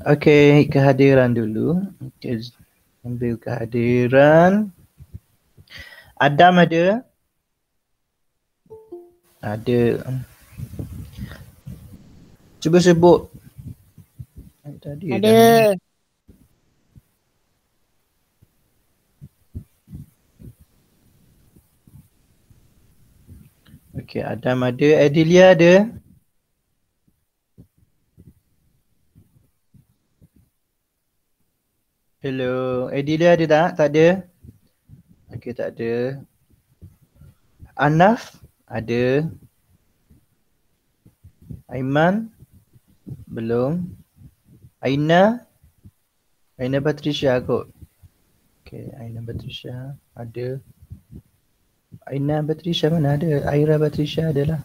Okey, kehadiran dulu. Okey, ambil kehadiran. Adam ada? Ada. Cuba sebut. Tadi Ada. Okey, Adam ada. Adelia ada? Hello, Adelia ada tak? Tak ada? Okey, tak ada. Anaf ada. Aiman belum. Aina Patricia kot. Okey, Aina Patricia ada. Aina Patricia mana ada? Aira Patricia adalah.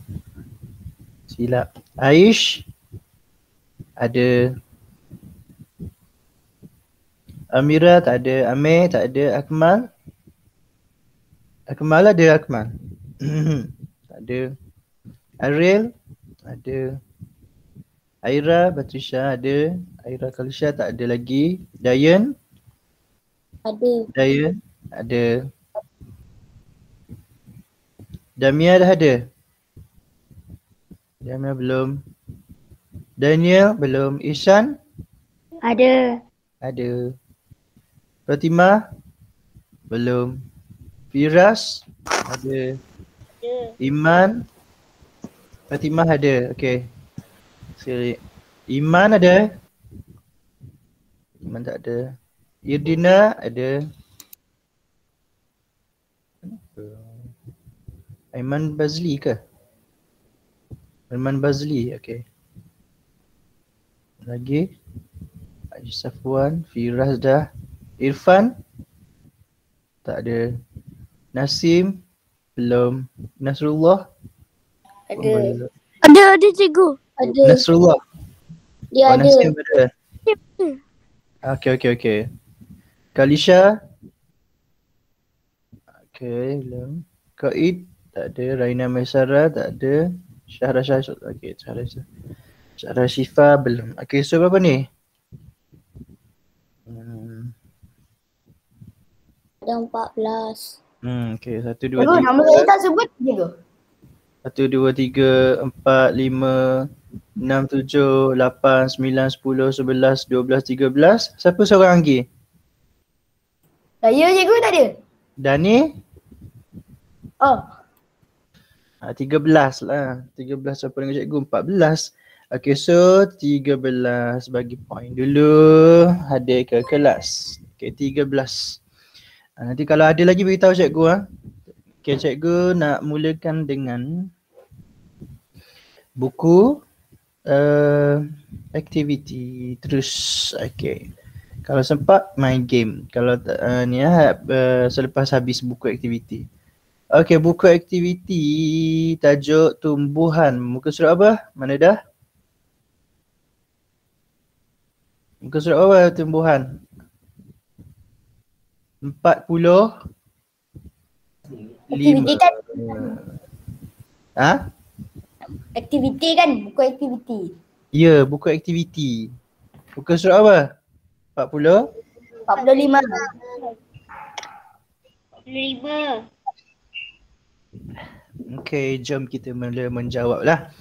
Silap. Aish ada. Amira tak ada. Amir tak ada. Akmal ada. Akmal tak ada. Ariel ada. Aira Patricia ada. Aira Kalisha tak ada lagi. Dayan ada. Damia dah ada? Damia belum. Daniel belum. Ishan Ada. ada. Fatimah belum. Firas ada. Iman Fatimah ada. Okey. Sekali. Iman ada? Iman tak ada. Irdina ada. Aiman Bazli ke? Aiman Bazli, okey. Lagi? Haji Safwan, Firas dah. Irfan? Tak ada. Nasim? Belum. Nasrullah? Ada. Ada cikgu. Ada. Nasrullah? Dia ada. Nasim ada? Okey. Kalisha? Okey, belum. Qaid? Tak ada. Raina Maisara? Tak ada. Syahra Syah? Okey, Syahra Syifa? Belum. Okey, so berapa ni? Ada 14. Okey, 1, 2, 3. Nama saya tak sebut cikgu. 1, 2, 3, 4, 5, 6, 7, 8, 9, 10, 11, 12, 13. Siapa seorang lagi? Saya cikgu tak ada. Dani? Oh. 13 lah. 13 siapa dengan cikgu? 14. Okey, so 13 bagi point dulu. Hadir ke kelas. Okey, 13. Nanti kalau ada lagi beritahu cikgu. Okey, cikgu nak mulakan dengan buku aktiviti terus. Okey. Kalau sempat main game. Kalau ni selepas habis buku aktiviti. Okey, buku aktiviti tajuk tumbuhan. Muka surat apa? Mana dah? Muka surat apa tumbuhan? 45. Aktiviti kan? Ha? Aktiviti kan? Buku aktiviti. Ya, buku aktiviti. Muka surat apa? 40? 45. 45. Okey, jom kita mula menjawab lah.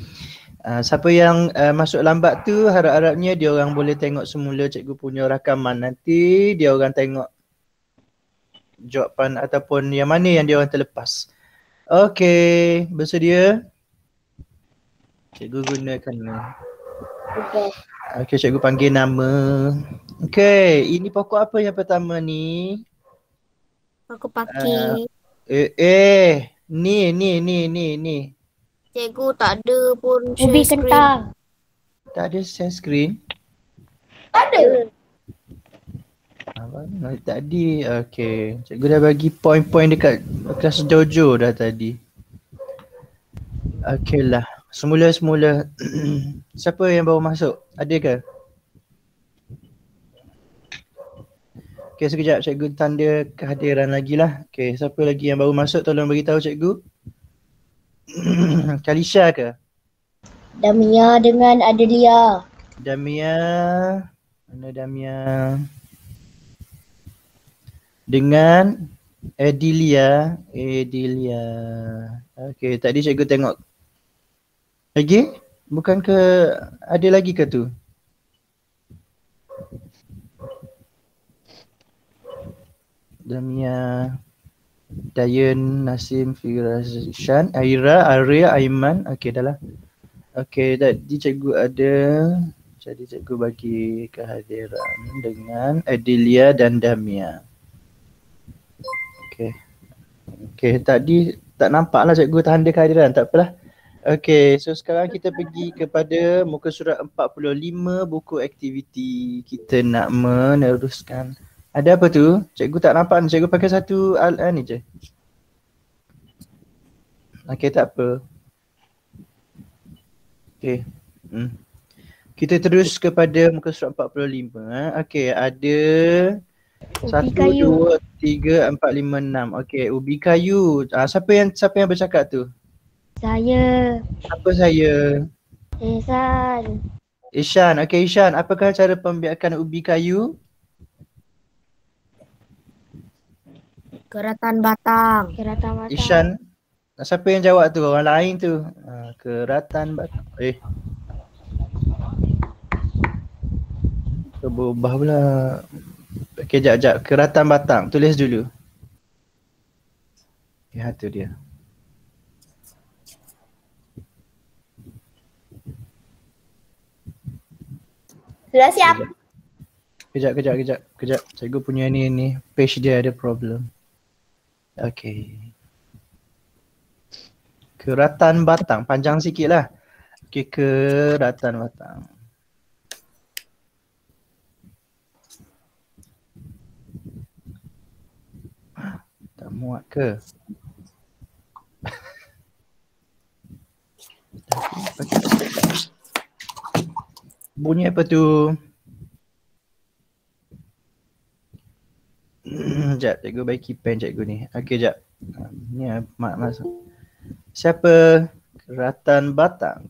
Siapa yang masuk lambat tu harap-harapnya dia orang boleh tengok semula cikgu punya rakaman. Nanti dia orang tengok jawapan ataupun yang mana yang dia orang terlepas. Okey, bersedia? Cikgu gunakan ni. Okey, cikgu panggil nama. Okey, ini pokok apa yang pertama ni? Aku pakai. Ni. Cikgu tak ada pun ubi kentang. Tak ada share screen? Tak ada. Tadi, okey. Cikgu dah bagi point-point dekat kelas Jojo dah tadi. Okeylah. Semula. Siapa yang baru masuk? Ada ke? Okey, sekejap cikgu tanda kehadiran lagi lah. Okey, siapa lagi yang baru masuk tolong beritahu cikgu. Kalisha ke? Damia dengan Adelia. Damia. Mana Damia? Dengan Edilia. Okey, tadi cikgu tengok. Lagi? Bukan ke ada lagi ke tu? Damia, Dayan, Nasim, Firazan, Aira, Arya, Aiman. Okey dah lah. Okey, tadi cikgu ada. Jadi cikgu bagi kehadiran dengan Adelia dan Damia. Okey. Okey, tadi tak nampak lah cikgu tanda kehadiran. Tak apalah. Okey, so sekarang kita pergi kepada muka surat 45 buku aktiviti. Kita nak meneruskan. Ada apa tu? Cikgu tak nampak ni. Cikgu pakai satu ni je. Okey, tak apa. Okey. Kita terus kepada muka surat 45. Okey, ada 1, 2, 3, 4, 5, 6. Okey, ubi kayu. Siapa yang bercakap tu? Saya. Apa saya? Ihsan. Ishan. Okey Ishan, apakah cara pembiakan ubi kayu? Keratan batang. Ishan. Siapa yang jawab tu? Orang lain tu. Keratan batang. Berubah pula. Okey, jap. Keratan batang. Tulis dulu. Ya, tu dia. Sudah siap? Kejap. Cikgu punya ni page dia ada problem. Okey. Keratan batang. Panjang sikit lah. Okey, keratan batang. Tak muat ke? Bunyi apa tu? Sekejap, cikgu bagi pen cikgu ni. Okey, sekejap. Ni mak masuk. Siapa? Keratan batang.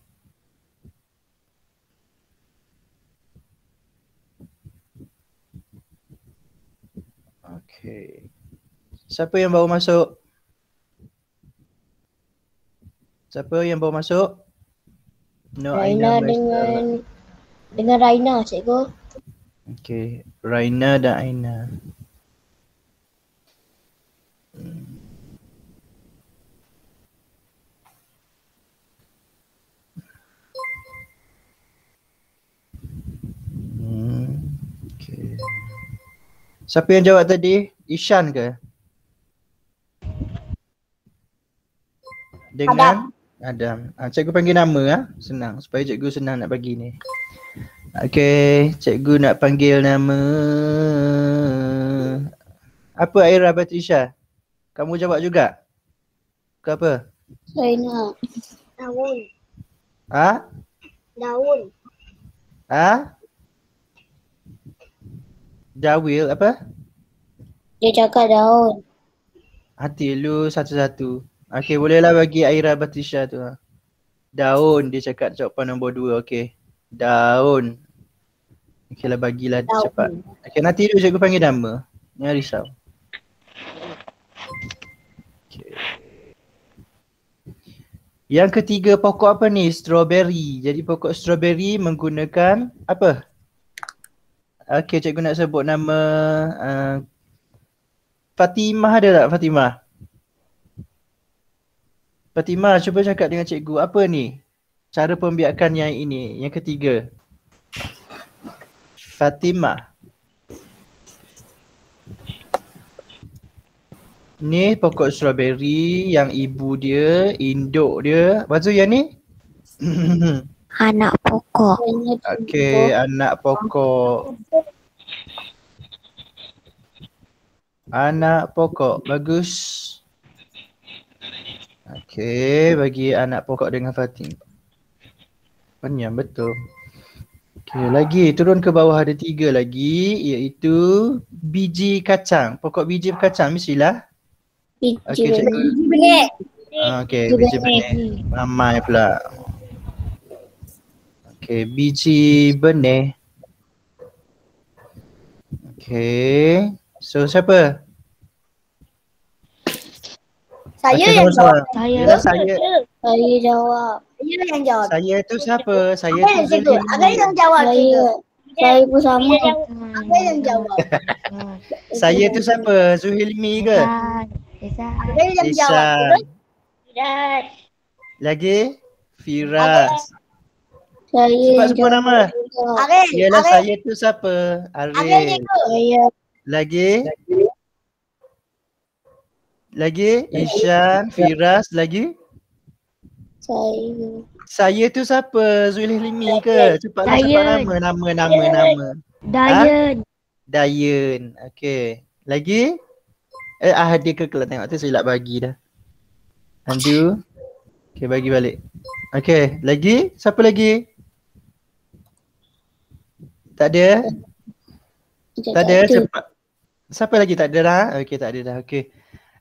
Okey. Siapa yang baru masuk? No, Raina dengan Raina, cikgu. Okey, Raina dan Aina. Okey. Siapa yang jawab tadi? Ishan ke? Dengan Adam. Cikgu panggil nama senang supaya cikgu senang nak bagi ni. Okey, cikgu nak panggil nama. Apa Aira Batrisha? Kamu jawab juga? Ke apa? Raina. Daun. Daun. Jawil apa? Dia cakap daun. Hati lu satu-satu. Okey, bolehlah bagi Aira Batrisha tu. Daun, dia cakap jawapan nombor 2. Okey. Daun. Okeylah, bagilah cepat. Okey, nanti dulu cikgu panggil nama. Jangan risau. Okay. Yang ketiga, pokok apa ni? Strawberry. Jadi pokok strawberry menggunakan apa? Okey, cikgu nak sebut nama Fatimah ada tak Fatimah? Fatimah, cuba cakap dengan cikgu. Apa ni? Cara pembiakan yang ini, yang ketiga. Fatimah. Ni pokok strawberry yang ibu dia, induk dia. Lepas tu yang ni? Anak pokok. Okey, anak pokok. Anak pokok, bagus. Okey, bagi anak pokok dengan Fatimah. Penyam betul. Okey, lagi turun ke bawah ada 3 lagi, iaitu biji kacang. Pokok biji kacang mestilah. Biji Okey, cikgu. benek. Okey, biji benih. Ramai pula. Okey, biji benih. Okey. So siapa? Saya Okey, yang nombor jawab. soalan. Yalah saya. Saya jawab. Saya yang jawab. Saya tu siapa? Saya tu Agak yang Zulhilmi. jawab. Saya pun sama. Agak yang jawab. Saya tu siapa? Zulhilmi ke? Agak yang jawab. Isan. Lagi? Firas. Saya Sebut nama. Ariel. Yalah saya tu siapa? Arif. Saya. Lagi? Lagi? Ishan, Firas, lagi? Saya. Saya tu siapa? Zulhilmi ke? Cepatlah sebut nama. Dayan. Dayan. Okey. Lagi? Dia ke kalau tengok tu silap bagi dah. Andu. Okey, bagi balik. Okey, lagi? Siapa lagi? Tak ada? Tak ada, cepat. Siapa lagi tak ada dah? Okey, tak ada dah. Okey.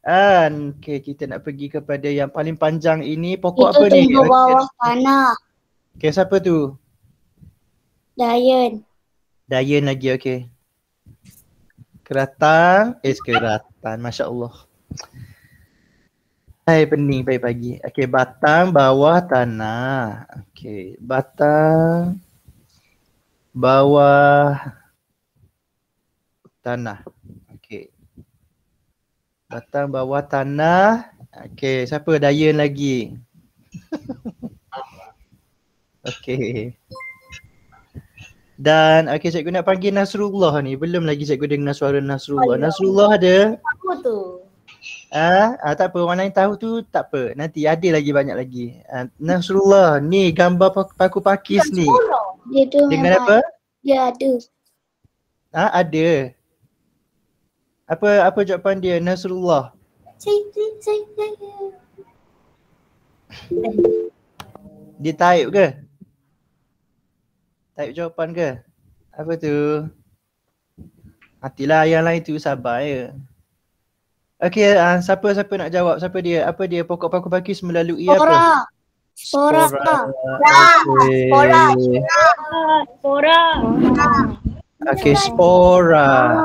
Okey, kita nak pergi kepada yang paling panjang ini. Pokok apa ni? Itu tumbuh bawah tanah. Okey, siapa tu? Dayan. Dayan lagi, okey. Keratang. Keratang. Masya Allah. Hai, pening pagi-pagi. Okey, batang bawah tanah. Okey, batang bawah tanah. Okey. Batang bawah tanah. Okey, siapa? Dayan lagi. Okey. Dan okey, cikgu nak panggil Nasrullah ni. Belum lagi cikgu dengar suara Nasrullah. Nasrullah ada? Apa tu? Tak apa, orang lain tahu tu tak apa. Nanti ada lagi banyak lagi. Nasrullah, ni gambar paku pakis ni. Dia tu Dengan apa? Dia ada. Ada. Apa jawapan dia Nasrullah? Saya. Dia type ke? Type jawapan ke? Apa tu? Hatilah yang lain tu sabar ya. Okey, siapa nak jawab? Siapa dia? Apa dia pokok paku pakis melalui apa? Spora. Okey, spora.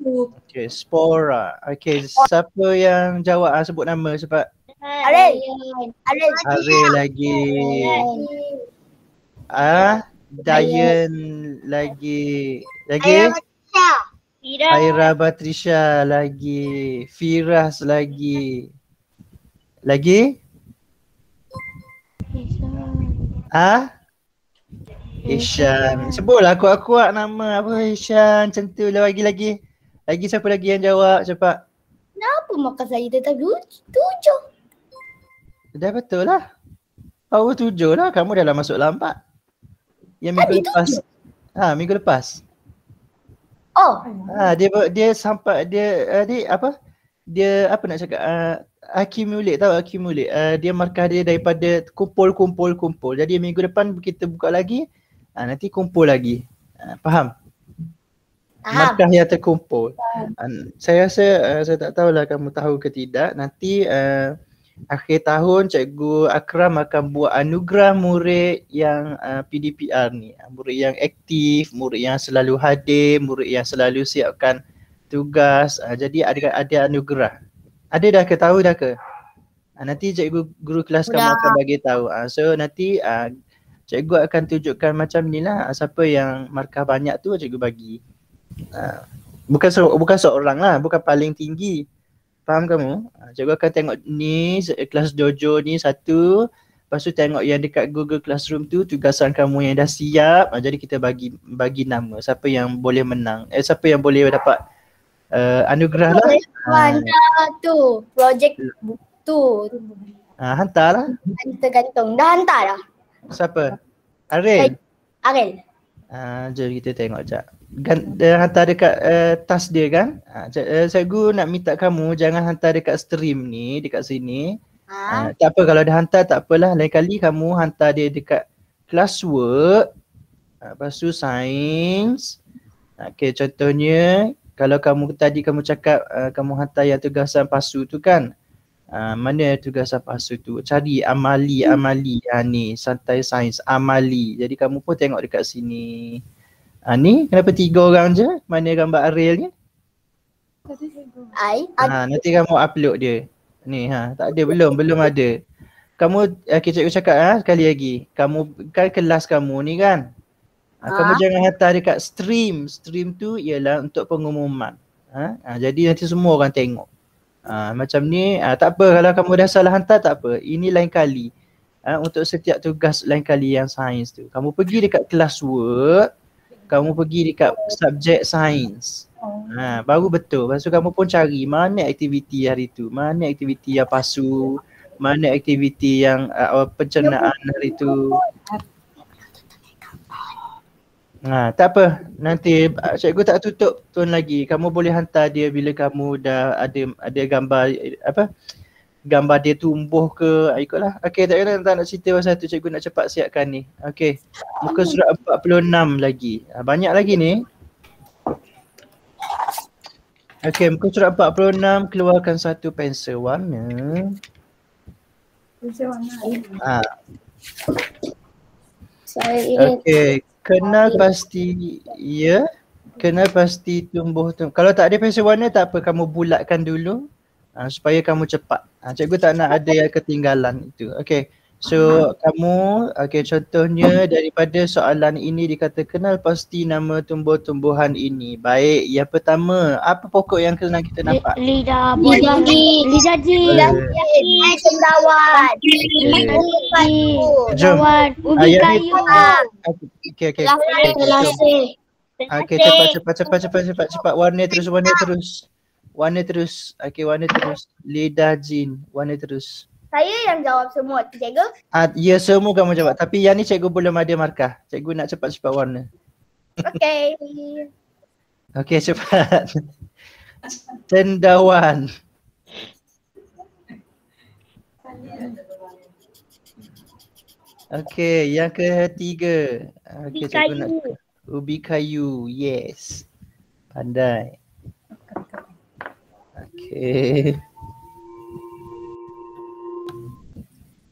Okey, spora. Okey, siapa yang jawab? Sebut nama cepat. Ariel lagi. Dayan lagi. Aira Batrisha lagi. Firas lagi. Lagi? Ishan. Sebutlah kuat-kuat nama apa Ishan. Macam tu lah lagi. Lagi siapa lagi yang jawab cepat? Kenapa makan saya tetap 7? Dah betul lah. Power 7 lah. Kamu dah masuk lambat. Yang minggu lepas. Minggu lepas. Oh. Dia sampai dia apa nak cakap accumulate. Dia markah dia daripada kumpul. Jadi minggu depan kita buka lagi, nanti kumpul lagi. Faham? Markah yang terkumpul. Saya rasa saya tak tahulah kamu tahu ke tidak. Nanti akhir tahun Cikgu Akram akan buat anugerah murid yang PDPR ni. Murid yang aktif, murid yang selalu hadir, murid yang selalu siapkan tugas. Jadi ada anugerah. Ada dah ke? Tahu dah ke? Nanti cikgu guru kelas kamu akan bagi tahu. So nanti cikgu akan tunjukkan macam ni lah. Siapa yang markah banyak tu cikgu bagi. Bukan seorang lah, bukan paling tinggi. Faham kamu? Cikgu akan tengok ni kelas dojo ni satu. Lepas tu tengok yang dekat Google Classroom tu tugasan kamu yang dah siap. Jadi kita bagi nama siapa yang boleh menang. Siapa yang boleh dapat anugerah lah. Tu projek tu. Hantar lah. Tergantung. Dah hantar dah. Siapa? Ariel. Jom kita tengok sekejap. Hantar dekat tas dia kan. Cikgu nak minta kamu jangan hantar dekat stream ni, dekat sini. Tak apa kalau dah hantar tak apalah. Lain kali kamu hantar dia dekat classwork. Lepas tu sains. Okay, contohnya kalau kamu tadi kamu cakap kamu hantar yang tugasan pasu tu kan. Mana tugas Apasu tu? Cari amali ni santai sains amali. Jadi kamu pun tengok dekat sini. Ni kenapa 3 orang je? Mana gambar Ariel ni? Nanti kamu upload dia. Ni tak ada, belum ada. Kamu cikgu cakap sekali lagi. Kamu kan kelas kamu ni kan? Kamu jangan hantar dekat stream. Stream tu ialah untuk pengumuman. Jadi nanti semua orang tengok. Macam ni, tak apa kalau kamu dah salah hantar tak apa. Ini lain kali. Untuk setiap tugas lain kali yang sains tu. Kamu pergi dekat kelas work, kamu pergi dekat subjek sains. Baru betul. Lepas tu kamu pun cari mana aktiviti hari tu, mana aktiviti yang pasu, mana aktiviti yang pencernaan hari tu. Tak apa, nanti cikgu tak tutup tuan lagi. Kamu boleh hantar dia bila kamu dah ada gambar gambar dia tumbuh ke, ikutlah. Okey, tak kena tak nak cerita pasal tu, cikgu nak cepat siapkan ni. Okey. Muka surat 46 lagi. Banyak lagi ni. Okey, muka surat 46 keluarkan satu pensel warna. Pensel warna. Okey. Kenal pasti kenal pasti tumbuh. Kalau tak ada pensel warna tak apa, kamu bulatkan dulu supaya kamu cepat. Cikgu tak nak ada yang ketinggalan itu. Okey. So kamu contohnya daripada soalan ini dikata kenal pasti nama tumbuh-tumbuhan ini. Baik, yang pertama, apa pokok yang senang kita nampak? Lidah cendawan. Jom. Ubi kayu. Okey. Okey, cepat. Warna terus. Warna terus. Okey, warna terus. Lidah jin, warna terus. Saya yang jawab semua tu, cikgu. Ya, semua kamu jawab. Tapi yang ni cikgu belum ada markah. Cikgu nak cepat-cepat warna. Okey. Okey, cepat. Cendawan. Okey, yang ketiga. Okey, cikgu nak ubi kayu. Yes. Pandai. Okey.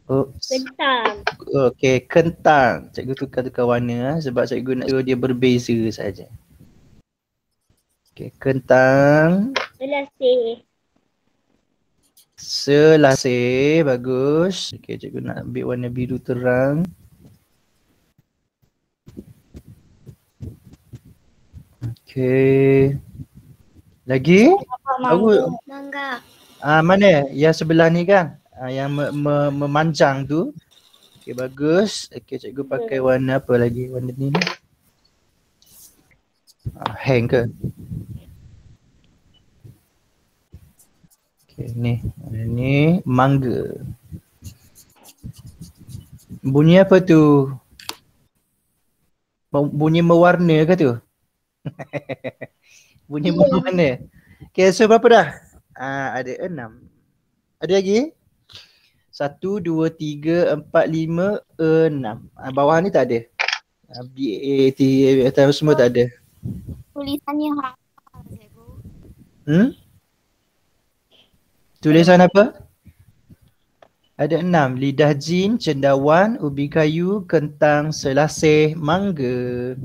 Kentang. Okey, kentang. Cikgu tukar warna sebab cikgu nak suruh dia berbeza saja. Okey, kentang. Selasih, bagus. Okey, cikgu nak ambil warna biru terang. Okey. Lagi? Mangga. Mana? Yang sebelah ni kan? Yang memanjang tu. Okey, bagus. Okey, cikgu pakai warna apa lagi? Warna ni. Hang ke? Okey, ni. Warna ni mangga. Bunyi apa tu? Bunyi mewarna ke tu? Bunyi mewarna. Okey, so berapa dah? Ada 6. Ada lagi? 1, 2, 3, 4, 5, 6. Bawah ni tak ada. B, A, T, semua tak ada. Tulisannya Tulisan apa? Ada 6. Lidah jin, cendawan, ubi kayu, kentang, selasih, mangga.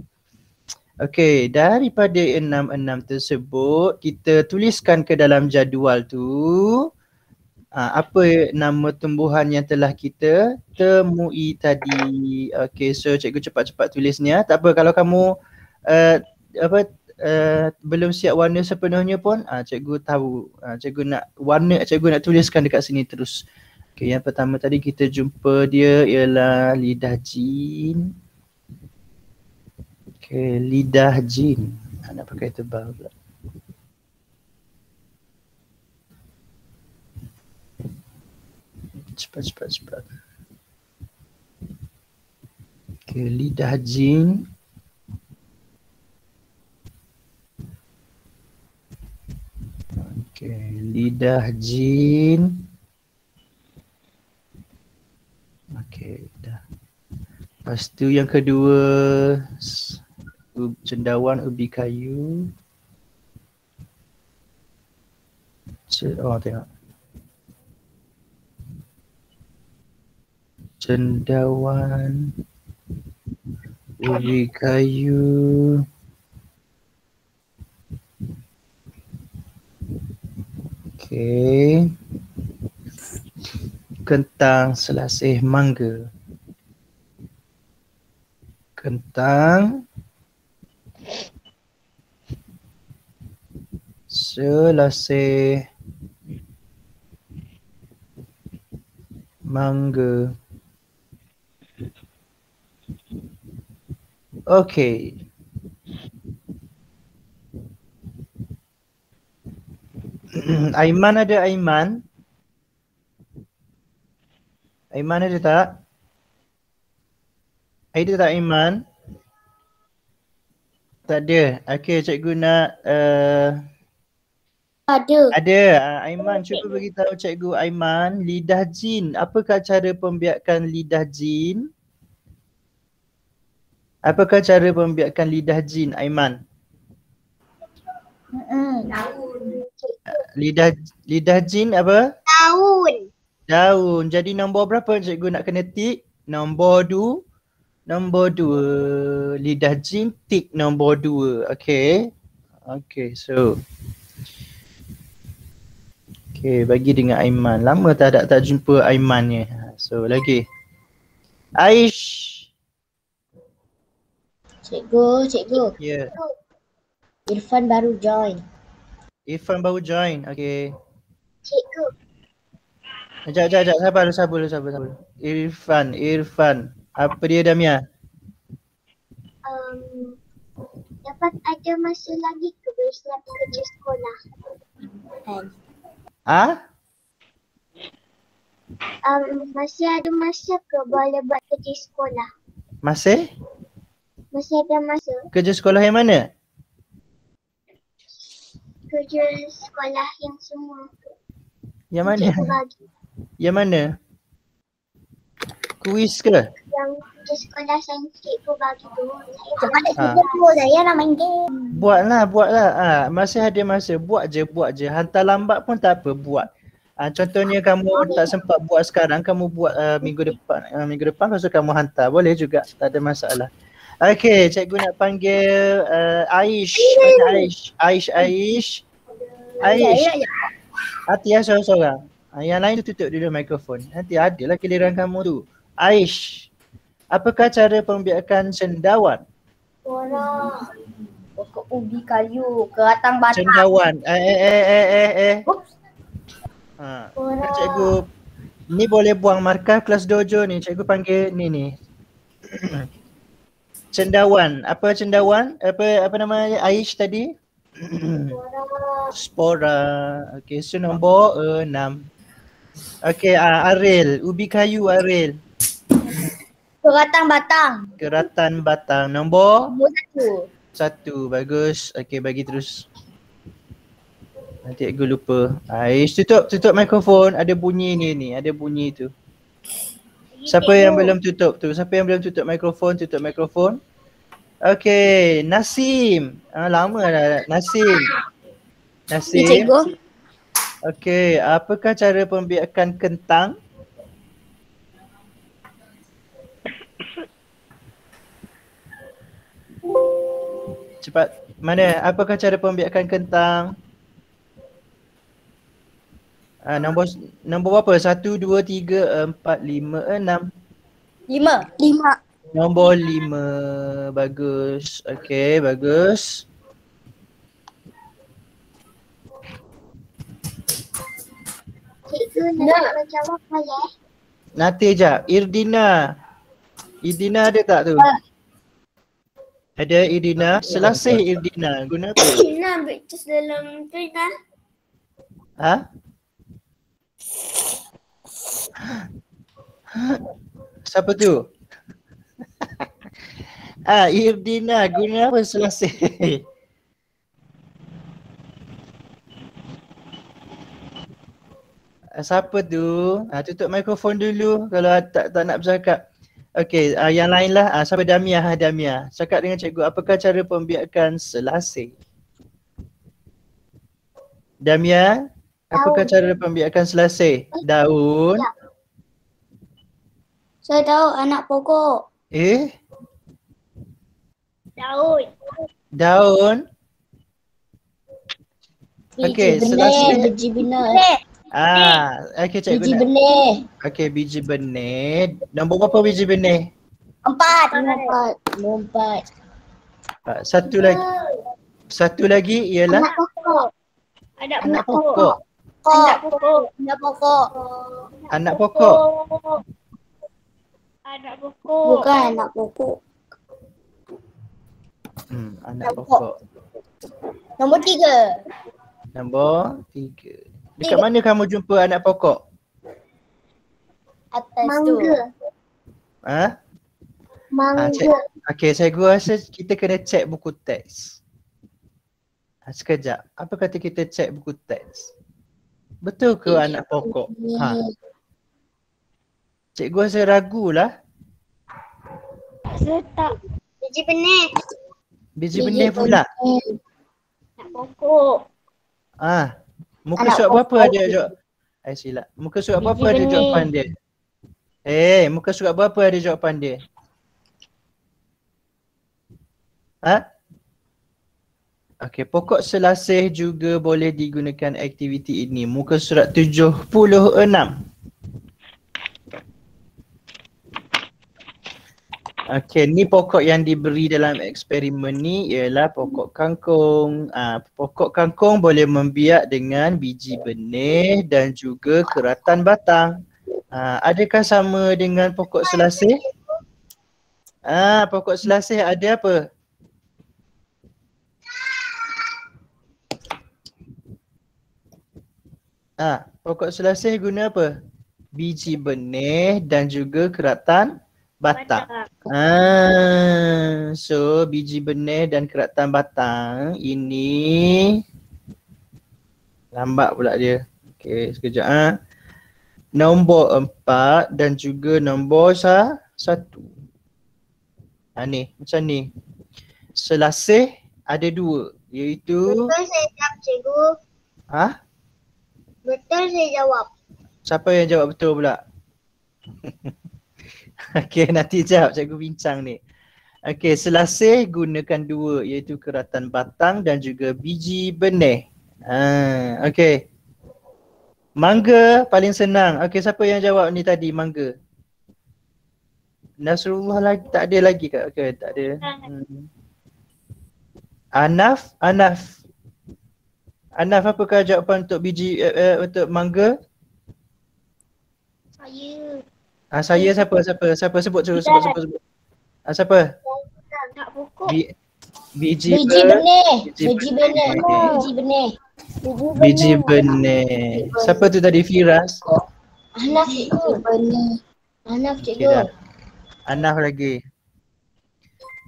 Okey, daripada 6 tersebut, kita tuliskan ke dalam jadual tu. Apa nama tumbuhan yang telah kita temui tadi. Okey, so cikgu cepat-cepat tulisnya. Tak apa kalau kamu belum siap warna sepenuhnya pun cikgu tahu. Cikgu nak tuliskan dekat sini terus. Okey, yang pertama tadi kita jumpa dia ialah lidah jin. Okey, lidah jin. Nak pakai tebal pula. Cepat. Okey, lidah jin. Okey, lidah jin. Okey, dah. Lepas tu yang kedua, cendawan ubi kayu. Oh, tengok. cendawan, ubi kayu, okey, kentang, selasih, mangga, kentang, selasih, mangga. Okey. Aiman ada Aiman? Aiman ada tak? Ada tak Aiman? Tak ada. Okey, cikgu nak Ada. ada. Aiman, cuba beritahu cikgu Aiman, lidah jin. Apakah cara pembiakan lidah jin? Apakah cara pembiakan lidah jin, Aiman? Lidah jin apa? Daun. Daun. Jadi nombor berapa cikgu nak kena tik? Nombor 2. Nombor 2. Lidah jin tik nombor 2. Okey. Okey, so. Okey, bagi dengan Aiman. Lama tak jumpa Aiman ni. So, lagi. Aish. Cikgu. Ya. Yeah. Irfan baru join. Irfan baru join. Okey. Cikgu. Sekejap. Sabar. Irfan. Apa dia Damia? Dapat ada masa lagi ke boleh siap kerja sekolah? Masih ada masa ke boleh buat kerja sekolah? Masih? Masih ada masa. Kerja sekolah yang mana? Kerja sekolah yang semua. Yang mana? Cikgu bagi. Yang mana? Kuis ke? Yang kerja sekolah yang cikgu bagi tu. Saya tak ada saya nak main game. Buatlah. Masih ada masa. Buat je. Hantar lambat pun tak apa, buat. Contohnya kamu tak sempat buat sekarang, kamu buat minggu depan lepas tu kamu hantar. Boleh juga, tak ada masalah. Okey, cikgu nak panggil Aish. Aish. Hati seorang-seorang. Yang lain tu tutup dulu mikrofon. Nanti adalah giliran kamu tu. Aish, apakah cara pembiakan cendawan? Pokok ubi kayu, keratang batang. Cendawan. Cikgu, ni boleh buang markah kelas dojo ni. Cikgu panggil ni. Cendawan. Apa cendawan? Apa nama Aish tadi? Spora. Okey, so nombor 6. Okey, Aril. Ubi kayu Aril. Keratan batang. Nombor 1. Bagus. Okey, bagi terus. Nanti aku lupa. Aish, tutup mikrofon. Ada bunyi ni. Ada bunyi tu. Siapa yang belum tutup tu? Siapa yang belum tutup mikrofon? Okey, Nasim. Lama dah Nasim. Cikgu. Okey, apakah cara pembiakan kentang? Cepat. Mana? Apakah cara pembiakan kentang? Nombor berapa? 1, 2, 3, 4, 5, 6. 5. Nombor 5. Bagus. Okey, bagus. Cikgu nak menjawab boleh? Nanti jap. Irdina ada tak tu? Ada Irdina. Selasih Irdina. Guna apa? Nak breakfast dalam tu kan? Siapa tu? Irdina. Guna apa selasih? Siapa tu? Tutup mikrofon dulu kalau tak nak bercakap. Okey, yang lain lah. Siapa Damia? Cakap dengan cikgu, apakah cara pembiakan selasih? Damia, apakah cara pembiakan selasih? Daun. Saya tahu anak pokok. Daun. Daun. Okey, selasih. Biji benih. Okey cikgu Biji nak. benih. Okey, biji benih. Nombor berapa biji benih? 4. Satu lagi. Satu lagi ialah Anak pokok. anak pokok. Anak pokok. Anak pokok. Anak pokok. Anak pokok. Bukan anak pokok. Anak pokok. Nombor 3. Nombor 3. Dekat mana kamu jumpa anak pokok? Atas tu. Ha? Mangga. Okey, saya rasa kita kena check buku teks. Sekejap. Apa kata kita check buku teks? Betul ke anak pokok? Cikgu rasa ragulah. Saya tak. Biji benih. Biji benih pula. Anak pokok. Muka Anak surat berapa pokok. ada jawab? Silap. Muka surat Biji berapa ada benih. jawapan dia? Muka surat berapa ada jawapan dia? Okey, pokok selasih juga boleh digunakan aktiviti ini. Muka surat 76. Okey, ni pokok yang diberi dalam eksperimen ni ialah pokok kangkung. Pokok kangkung boleh membiak dengan biji benih dan juga keratan batang. Adakah sama dengan pokok selasih? Pokok selasih ada apa? Pokok selasih guna apa? Biji benih dan juga keratan batang. So biji benih dan keratan batang ini lambat pula dia. Okey, sekejap. Nombor 4 dan juga nombor 1. Ni, macam ni. Selasih ada 2 iaitu Betul saya jawab cikgu. Betul saya jawab. Siapa yang jawab betul pula? Okey, nanti jawab cikgu bincang ni. Okey, selasih gunakan 2 iaitu keratan batang dan juga biji benih. Okey. Mangga paling senang. Okey, siapa yang jawab ni tadi mangga? Nasrullah lagi tak ada lagi ke? Okey, tak ada. Anaf apakah jawapan untuk biji untuk mangga? Saya. Saya siapa sebut terus sebut. Siapa? Anak pokok. Biji benih. Siapa tu tadi? Firas? Anak cikgu. Anaf lagi.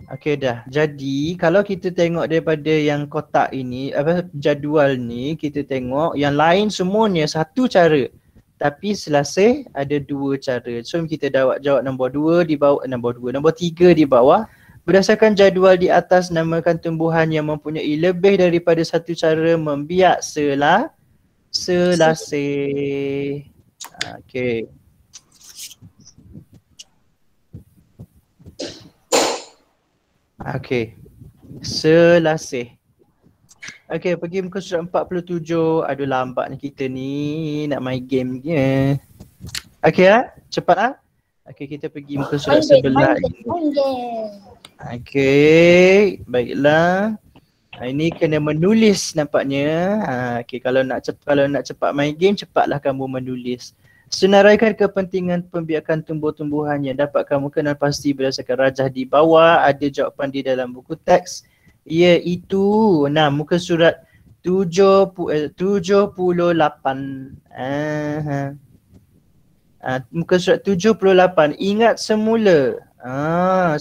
Okey dah. Jadi kalau kita tengok daripada yang kotak ini, jadual ni, kita tengok yang lain semuanya satu cara. Tapi selasih ada 2 cara. So kita jawab nombor 2 di bawah, nombor 3 di bawah. Berdasarkan jadual di atas, namakan tumbuhan yang mempunyai lebih daripada satu cara membiak selasih. Okey. Okey. Selasih. Okey, pergi muka surat 47. Aduh lambatnya kita ni nak main game je. Okey cepat Okey, kita pergi muka surat sebelah ini. Okey, baiklah. Ini kena menulis nampaknya. Okey, kalau nak cepat main game, cepatlah kamu menulis. Senaraikan kepentingan pembiakan tumbuh-tumbuhan yang dapat kamu kenal pasti berdasarkan rajah di bawah. Ada jawapan di dalam buku teks. Iaitu muka surat 78. Muka surat 78. Ingat semula.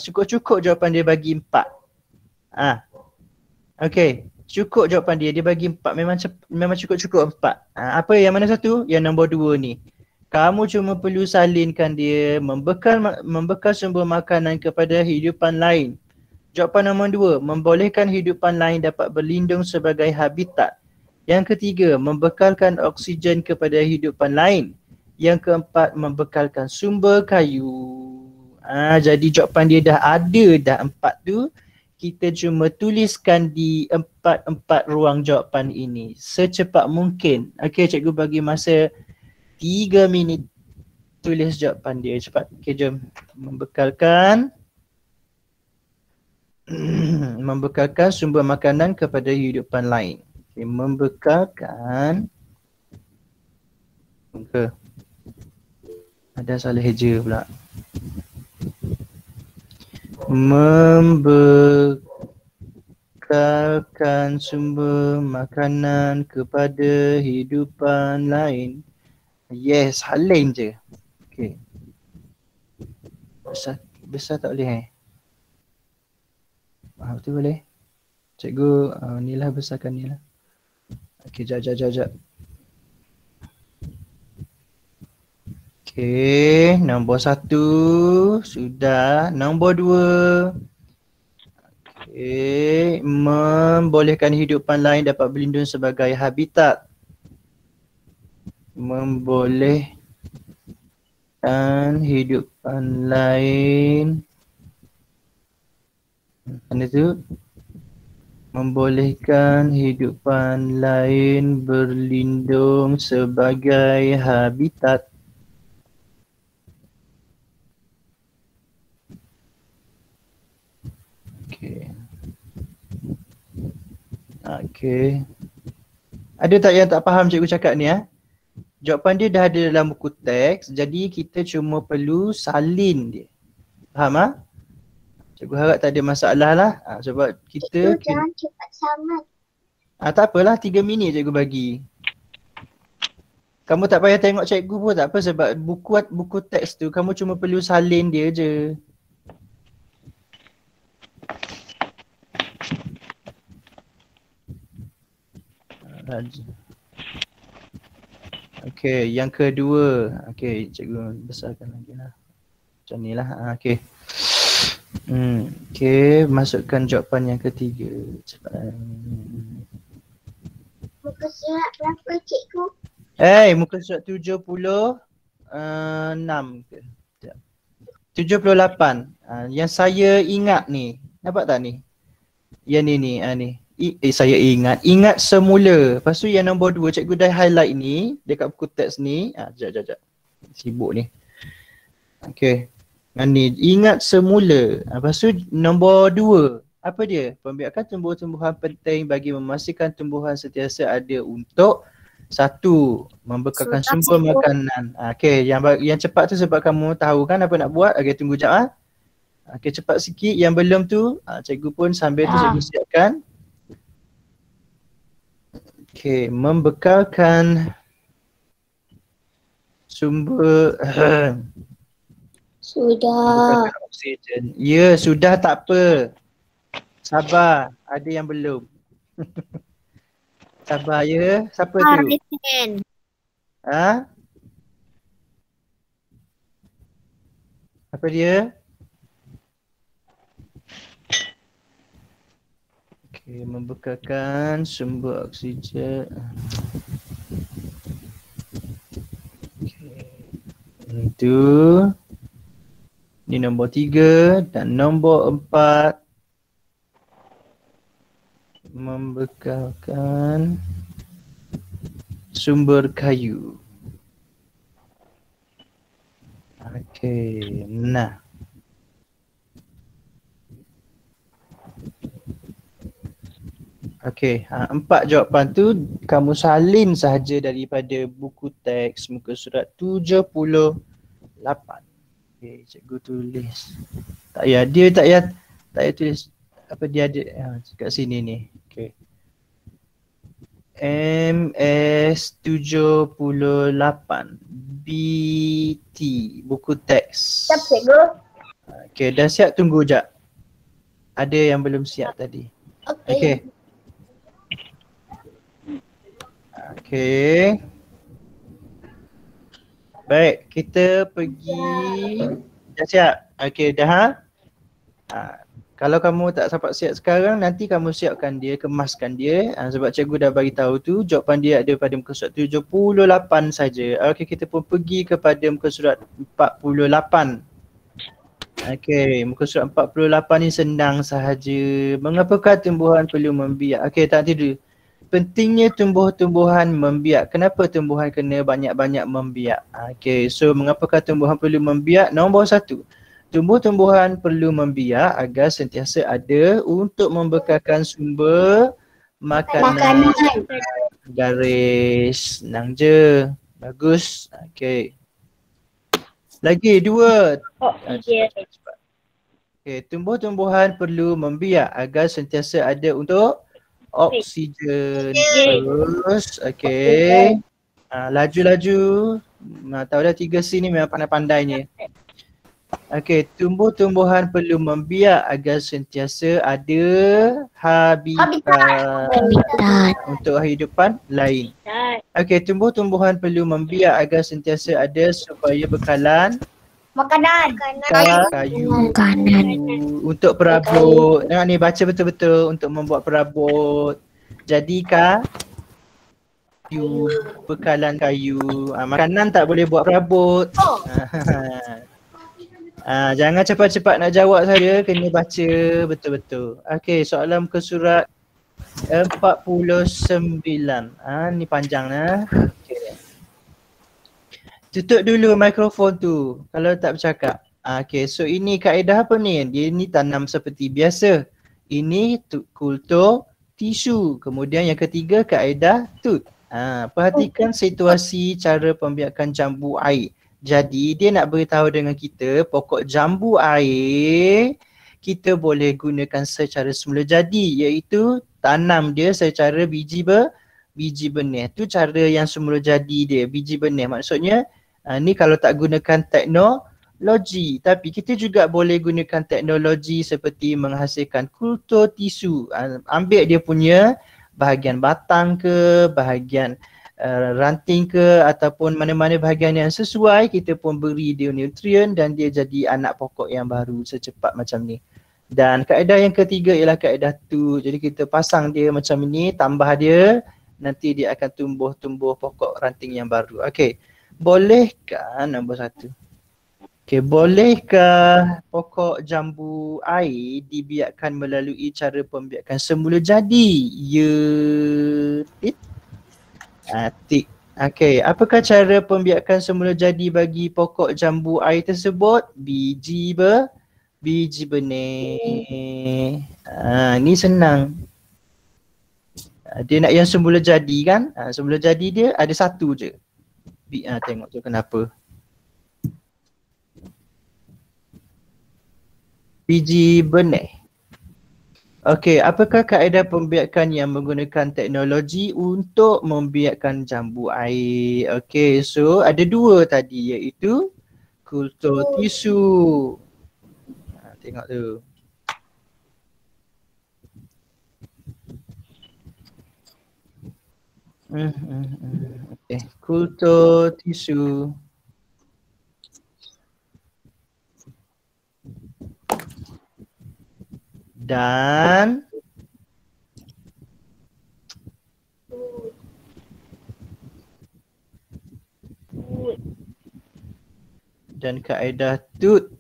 Cukup-cukup jawapan dia bagi 4. Okey, cukup jawapan dia bagi 4. Memang cukup 4. Apa yang mana satu? Yang nombor 2 ni. Kamu cuma perlu salinkan dia, membekal sumber makanan kepada hidupan lain. Jawapan nombor 2, membolehkan hidupan lain dapat berlindung sebagai habitat. Yang ketiga, membekalkan oksigen kepada hidupan lain. Yang keempat, membekalkan sumber kayu. Jadi jawapan dia dah ada dah 4 tu. Kita cuma tuliskan di 4 ruang jawapan ini secepat mungkin. Okey, cikgu bagi masa 3 minit tulis jawapan dia cepat. Okey, jom. Membekalkan sumber makanan kepada hidupan lain. Okay, membekalkan. Ada salah heja pula. Membekalkan sumber makanan kepada hidupan lain. Yes, Halim je. Okay. Besar tak boleh betul boleh. Cikgu ni lah besarkan ni lah. Okay, jap. Okay, nombor 1 sudah. Nombor 2. Okay, membolehkan hidupan lain dapat berlindung sebagai habitat. Membolehkan hidupan lain. Mana tu? Membolehkan hidupan lain berlindung sebagai habitat. Okay. Ada tak yang tak faham cikgu cakap ni Jawapan dia dah ada dalam buku teks, jadi kita cuma perlu salin dia. Faham Cikgu harap tak ada masalah lah. Sebab kita jangan cepat sangat. tak apalah, 3 minit cikgu bagi. Kamu tak payah tengok cikgu pun tak apa, sebab buku teks tu kamu cuma perlu salin dia je. Okey, yang kedua. Okey, cikgu besarkan lagi lah. Macam ni lah. Okey. Okey, masukkan jawapan yang ketiga. Cepat. Muka surat berapa cikgu? Muka surat 76 ke? 78. Yang saya ingat ni. Nampak tak ni? Yang ni. Saya ingat semula. Lepas tu yang nombor 2 cikgu dah highlight ni dekat buku teks ni. Sekejap. Sibuk ni. Okey. Yang ni ingat semula. Lepas tu nombor 2. Apa dia? Pembiakan tumbuh-tumbuhan penting bagi memastikan tumbuhan sentiasa ada untuk 1. Membekalkan sumber makanan. Okey, yang cepat tu sebab kamu tahu kan apa nak buat. Okey, tunggu jap Okey, cepat sikit. Yang belum tu cikgu pun sambil tu cikgu siapkan. Okey, membekalkan sumber Sudah. Oksigen. Ya, sudah tak apa. Sabar, ada yang belum. Sabar ya. Siapa tu? Apa dia? Okey, membekalkan sumber oksigen. Okey. Itu. Ini nombor 3 dan nombor 4. Membekalkan sumber kayu. Okey, nah. Okey, 4 jawapan tu kamu salin sahaja daripada buku teks muka surat 78. Okey, cikgu tulis. Tak payah, dia tak payah tulis apa dia ada kat sini ni. Okey. MS78 BT buku teks. Siap cikgu. Okey, dah siap, tunggu jap. Ada yang belum siap tadi. Okey. Okey. Baik, kita pergi. Dah siap? Okey, dah kalau kamu tak sempat siap sekarang, nanti kamu siapkan dia, kemaskan dia. Sebab cikgu dah bagi tahu tu, jawapan dia ada pada muka surat 78 saja. Okey, kita pun pergi kepada muka surat 48. Okey, muka surat 48 ni senang sahaja. Mengapakah tumbuhan perlu membiak? Okey, tak tidur. Pentingnya tumbuh-tumbuhan membiak. Kenapa tumbuhan kena banyak-banyak membiak? Okey, so mengapakah tumbuhan perlu membiak? Nombor 1. Tumbuh-tumbuhan perlu membiak agar sentiasa ada untuk membekalkan sumber makanan. Garis. Senang je. Bagus. Okey. Lagi 2. Okey, tumbuh-tumbuhan perlu membiak agar sentiasa ada untuk oksigen. Terus, okey. Laju-laju. Tahu dah 3C ni memang pandai-pandainya. Okey, tumbuh-tumbuhan perlu membiak agar sentiasa ada habitat untuk kehidupan lain. Okey, tumbuh-tumbuhan perlu membiak agar sentiasa ada supaya bekalan Makanan. kayu untuk perabot. Tengok ni, baca betul-betul untuk membuat perabot. Jadi kayu, bekalan kayu. Makanan tak boleh buat perabot. Jangan cepat-cepat nak jawab saja, kena baca betul-betul. Okey, soalan muka surat 49. Ni panjang lah. Okay. Tutup dulu mikrofon tu kalau tak bercakap. Okey, so ini kaedah apa ni? Dia ni tanam seperti biasa. Ini kultur tisu. Kemudian yang ketiga kaedah tut. Perhatikan situasi cara pembiakan jambu air. Jadi dia nak beritahu dengan kita pokok jambu air kita boleh gunakan secara semula jadi, iaitu tanam dia secara biji benih. Tu cara yang semula jadi dia, biji benih. Maksudnya ni kalau tak gunakan teknologi, tapi kita juga boleh gunakan teknologi seperti menghasilkan kultur tisu. Ambil dia punya bahagian batang ke, bahagian ranting ke, ataupun mana-mana bahagian yang sesuai, kita pun beri dia nutrien dan dia jadi anak pokok yang baru secepat macam ni. Dan kaedah yang ketiga ialah kaedah tu. Jadi kita pasang dia macam ni, tambah dia, nanti dia akan tumbuh pokok ranting yang baru. Okey. Bolehkah nombor 1? Okey, bolehkah pokok jambu air dibiarkan melalui cara pembiakan semula jadi? Ya. Tik. Okey, apakah cara pembiakan semula jadi bagi pokok jambu air tersebut? Biji benih. Ni senang. Dia nak yang semula jadi kan? Semula jadi dia ada satu je. Tengok tu kenapa. Biji benih. Okey, apakah kaedah pembiakan yang menggunakan teknologi untuk membiakkan jambu air? Okey, so ada 2 tadi, iaitu kultur tisu. Tengok tu. Okey, kultur tisu. Dan kaedah tut.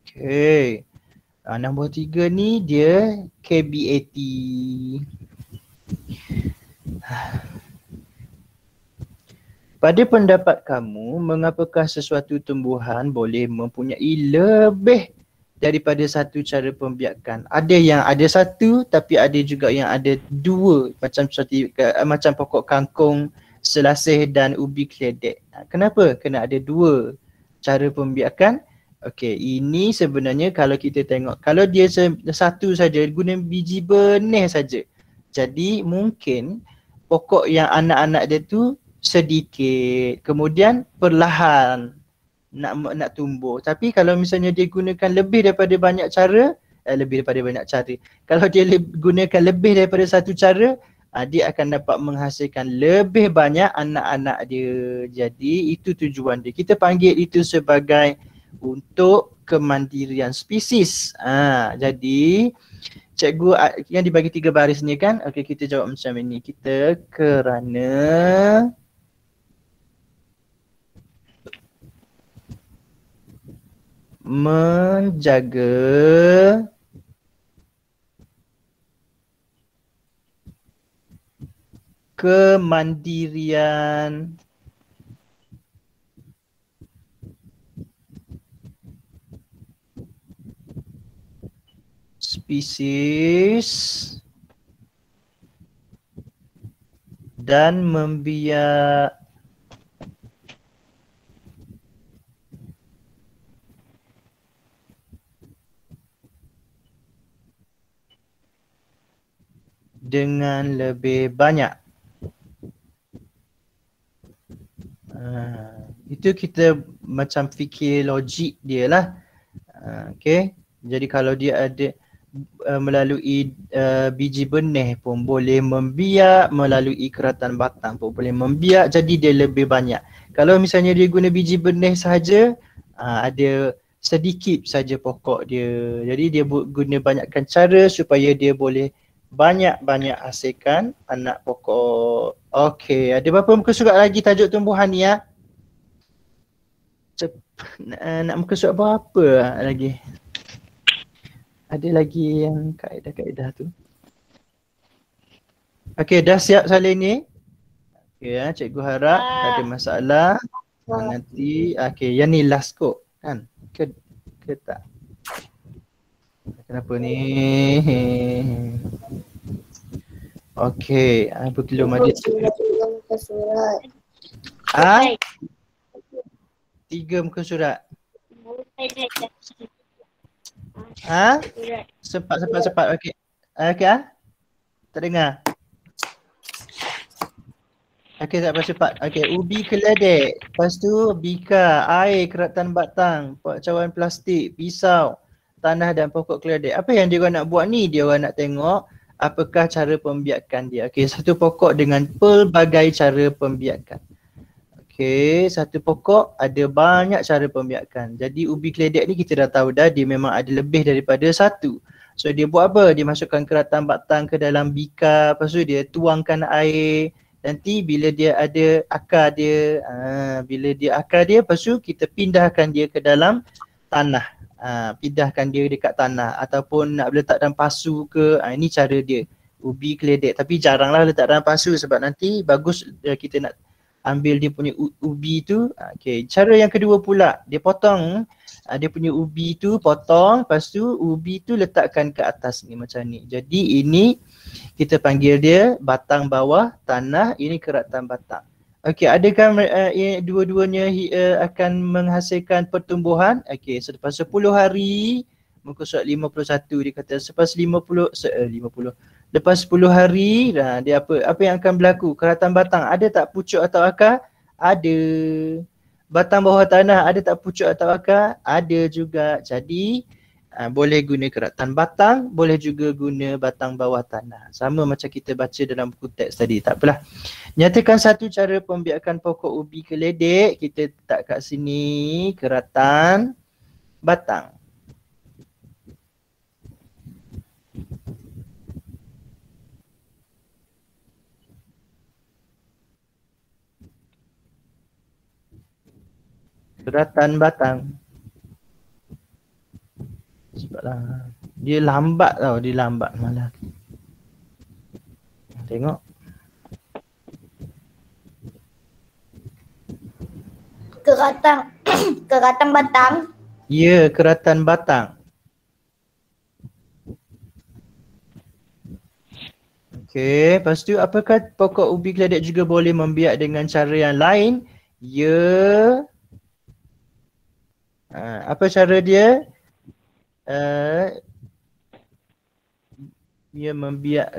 Okay. Nombor 3 ni dia KBAT. Pada pendapat kamu, mengapakah sesuatu tumbuhan boleh mempunyai lebih daripada satu cara pembiakan? Ada yang ada satu, tapi ada juga yang ada 2, macam pokok kangkung, selasih dan ubi keledek. Kenapa kena ada 2 cara pembiakan? Okey, ini sebenarnya kalau kita tengok, kalau dia satu saja, guna biji benih saja. Jadi mungkin pokok yang anak-anak dia tu sedikit, kemudian perlahan nak tumbuh. Tapi kalau misalnya dia gunakan lebih daripada banyak cara, kalau dia gunakan lebih daripada satu cara, dia akan dapat menghasilkan lebih banyak anak-anak dia. Jadi itu tujuan dia. Kita panggil itu sebagai untuk kemandirian spesies. Jadi cikgu yang dibagi 3 baris ni kan, okey kita jawab macam ini. Kita kerana menjaga kemandirian spesies dan membiak dengan lebih banyak. Itu kita macam fikir logik dia lah. Okay. Jadi kalau dia ada melalui biji benih pun boleh membiak, melalui keratan batang pun boleh membiak, jadi dia lebih banyak. Kalau misalnya dia guna biji benih sahaja, ada sedikit saja pokok dia. Jadi dia guna banyakkan cara supaya dia boleh banyak-banyak hasilkan anak pokok. Okey, ada berapa muka surat lagi tajuk tumbuhan ni ya? Nak muka surat berapa lagi? Ada lagi yang kaedah-kaedah tu. Okey, dah siap salin ni? Okey ya, cikgu harap tak ada masalah. Nanti, okey, yang ni last kot kan? Ke tak? Kenapa ni? Okey, berkilo Madid. 3 muka surat. Cepat. Okey. Okey tak dengar. Okey, tak apa cepat. Okey, ubi keledek. Lepas tu bika, air, keratan batang, cawan plastik, pisau, tanah dan pokok keledek. Apa yang dia orang nak buat ni? Dia orang nak tengok apakah cara pembiakan dia. Okey, satu pokok dengan pelbagai cara pembiakan. Okey, satu pokok ada banyak cara pembiakan. Jadi ubi keledek ni kita dah tahu dah dia memang ada lebih daripada satu. So dia buat apa? Dia masukkan keratan batang ke dalam bika, lepas tu dia tuangkan air. Nanti bila dia ada akar dia, lepas tu kita pindahkan dia ke dalam tanah. Pindahkan dia dekat tanah ataupun nak letak dalam pasu ke, ini cara dia. Ubi keledek, tapi jaranglah letak dalam pasu sebab nanti bagus kita nak ambil dia punya ubi tu. Okay. Cara yang kedua pula, dia potong dia punya ubi tu, potong, lepas tu ubi tu letakkan ke atas ni macam ni. Jadi ini kita panggil dia batang bawah tanah, ini keratan batang. Okey, adakah dua-duanya akan menghasilkan pertumbuhan? Okey, selepas 10 hari, muka surat 51 dia kata lepas 50, lepas 10 hari, dia apa yang akan berlaku? Keratan batang ada tak pucuk atau akar? Ada. Batang bawah tanah ada tak pucuk atau akar? Ada juga. Jadi boleh guna keratan batang, boleh juga guna batang bawah tanah. Sama macam kita baca dalam buku teks tadi, tak apalah. Nyatakan satu cara pembiakan pokok ubi keledek. Kita letak kat sini keratan batang. Keratan batang. Sebablah dia lambat tau, dia lambat malah. Tengok. Keratan batang. Ya, keratan batang. Okey, lepas tu apakah pokok ubi keledek juga boleh membiak dengan cara yang lain? Ya. Apa cara dia? Dia membiak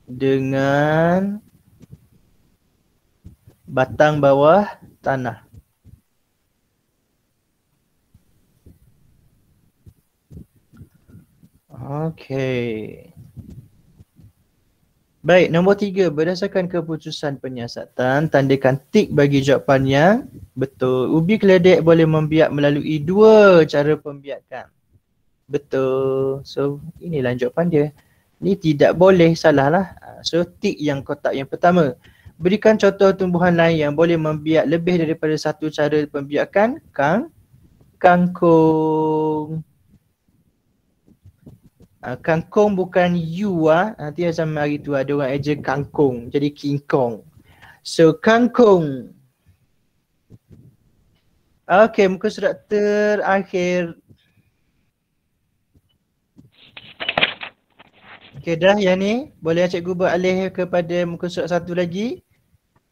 dengan batang bawah tanah. Okey. Baik, nombor 3. Berdasarkan keputusan penyiasatan, tandakan tik bagi jawapan yang betul. Ubi keledek boleh membiak melalui 2 cara pembiakan. Betul. So, inilah jawapan dia. Ni tidak boleh, salah lah. So, tik yang kotak yang pertama. Berikan contoh tumbuhan lain yang boleh membiak lebih daripada 1 cara pembiakan. Kangkung. Kangkung bukan you nanti macam hari tu ada orang eja kangkung jadi King Kong. So kangkung. Okay, muka surat terakhir. Okay dah yang ni. Boleh cikgu beralih kepada muka surat satu lagi?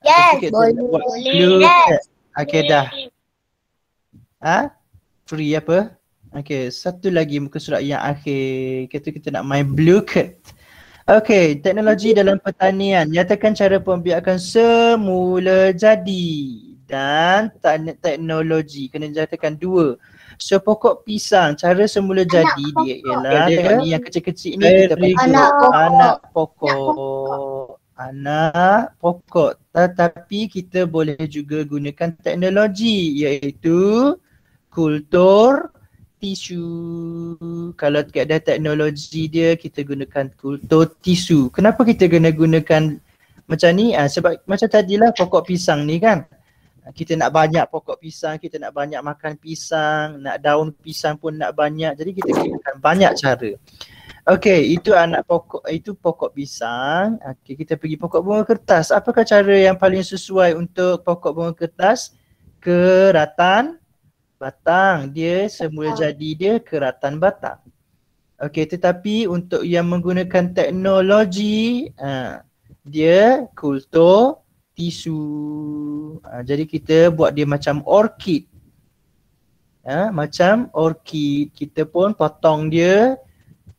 Yes, Boleh. Okay dah. Free apa? Okay, satu lagi muka surat yang akhir. Kita nak main blue card. Okay, teknologi dalam pertanian. Nyatakan cara pembiakan semula jadi. Dan teknologi. Kena nyatakan 2. So pokok pisang, cara semula jadi dia ialah tengok ni yang kecil-kecil ni kita panggil anak pokok. Anak pokok. Tetapi kita boleh juga gunakan teknologi iaitu kultur tisu. Kalau tak ada teknologi dia, kita gunakan kultur tisu. Kenapa kita kena gunakan macam ni? Sebab macam tadilah pokok pisang ni kan. Kita nak banyak pokok pisang, kita nak banyak makan pisang, nak daun pisang pun nak banyak. Jadi kita gunakan banyak cara. Okey, itu anak pokok, itu pokok pisang. Okey, kita pergi pokok bunga kertas. Apakah cara yang paling sesuai untuk pokok bunga kertas? Keratan batang. Dia semula jadi dia keratan batang. Okey, tetapi untuk yang menggunakan teknologi, dia kultur tisu. Jadi kita buat dia macam orkid. Macam orkid. Kita pun potong dia,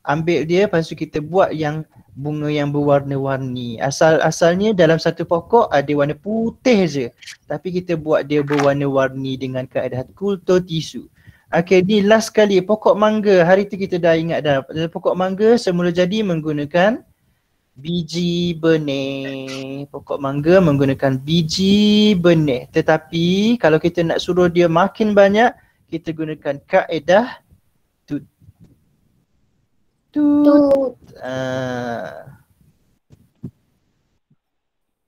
ambil dia, lepas tu kita buat yang bunga yang berwarna-warni. Asalnya dalam satu pokok ada warna putih je. Tapi kita buat dia berwarna-warni dengan keadaan kultur tisu. Okay, ni last kali pokok mangga. Hari tu kita dah ingat dah. Pokok mangga semula jadi menggunakan biji benih. Pokok mangga menggunakan biji benih. Tetapi kalau kita nak suruh dia makin banyak, kita gunakan kaedah tut.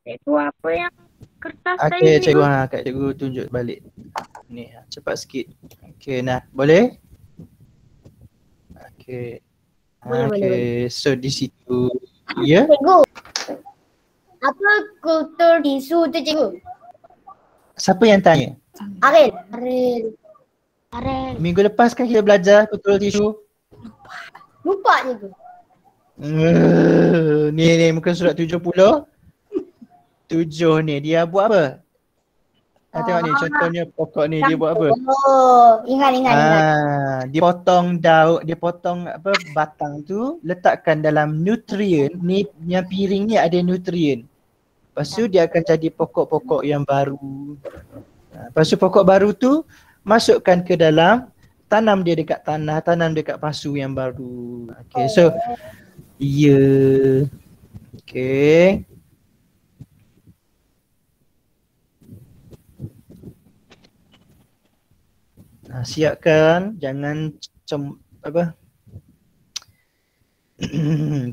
Cikgu apa yang kertas tadi? Okay, cikgu cikgu tunjuk balik. Ni cepat sikit. Okay, nah boleh? Okay. Okay, so di situ ya. Cikgu, apa kultur tisu tu cikgu? Siapa yang tanya? Aril. Minggu lepas kan kita belajar kultur tisu. Lupa cikgu. Ni muka surat 70. 7 ni dia buat apa? Tengok ni contohnya pokok ni dia buat apa? Oh, ingat. Dia potong daun, dia potong apa batang tu, letakkan dalam nutrien. Ni yang piring ni ada nutrien. Lepas tu dia akan jadi pokok-pokok yang baru. Lepas tu pokok baru tu masukkan ke dalam, tanam dia dekat tanah, tanam dekat pasu yang baru. Okay, so okay. Siapkan, jangan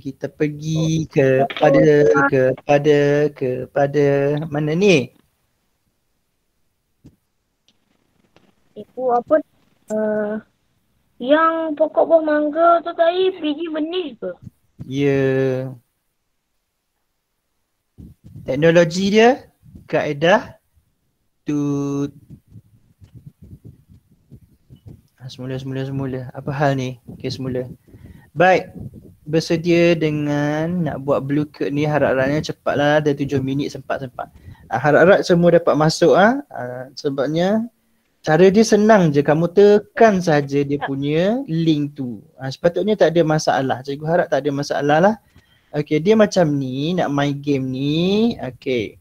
kita pergi kepada mana ni? Ibu apa? Yang pokok buah mangga tu tadi biji benih ke? Ya. Teknologi dia kaedah tut. Semula. Apa hal ni? Okey, semula. Baik. Bersedia dengan nak buat blue card ni, harap-harapnya cepatlah, ada 7 minit sempat. Harap-harap semua dapat masuk sebabnya cara dia senang je, kamu tekan saja dia punya link tu. Sepatutnya tak ada masalah. Cikgu harap tak ada masalah lah. Okey, dia macam ni, nak main game ni. Okey.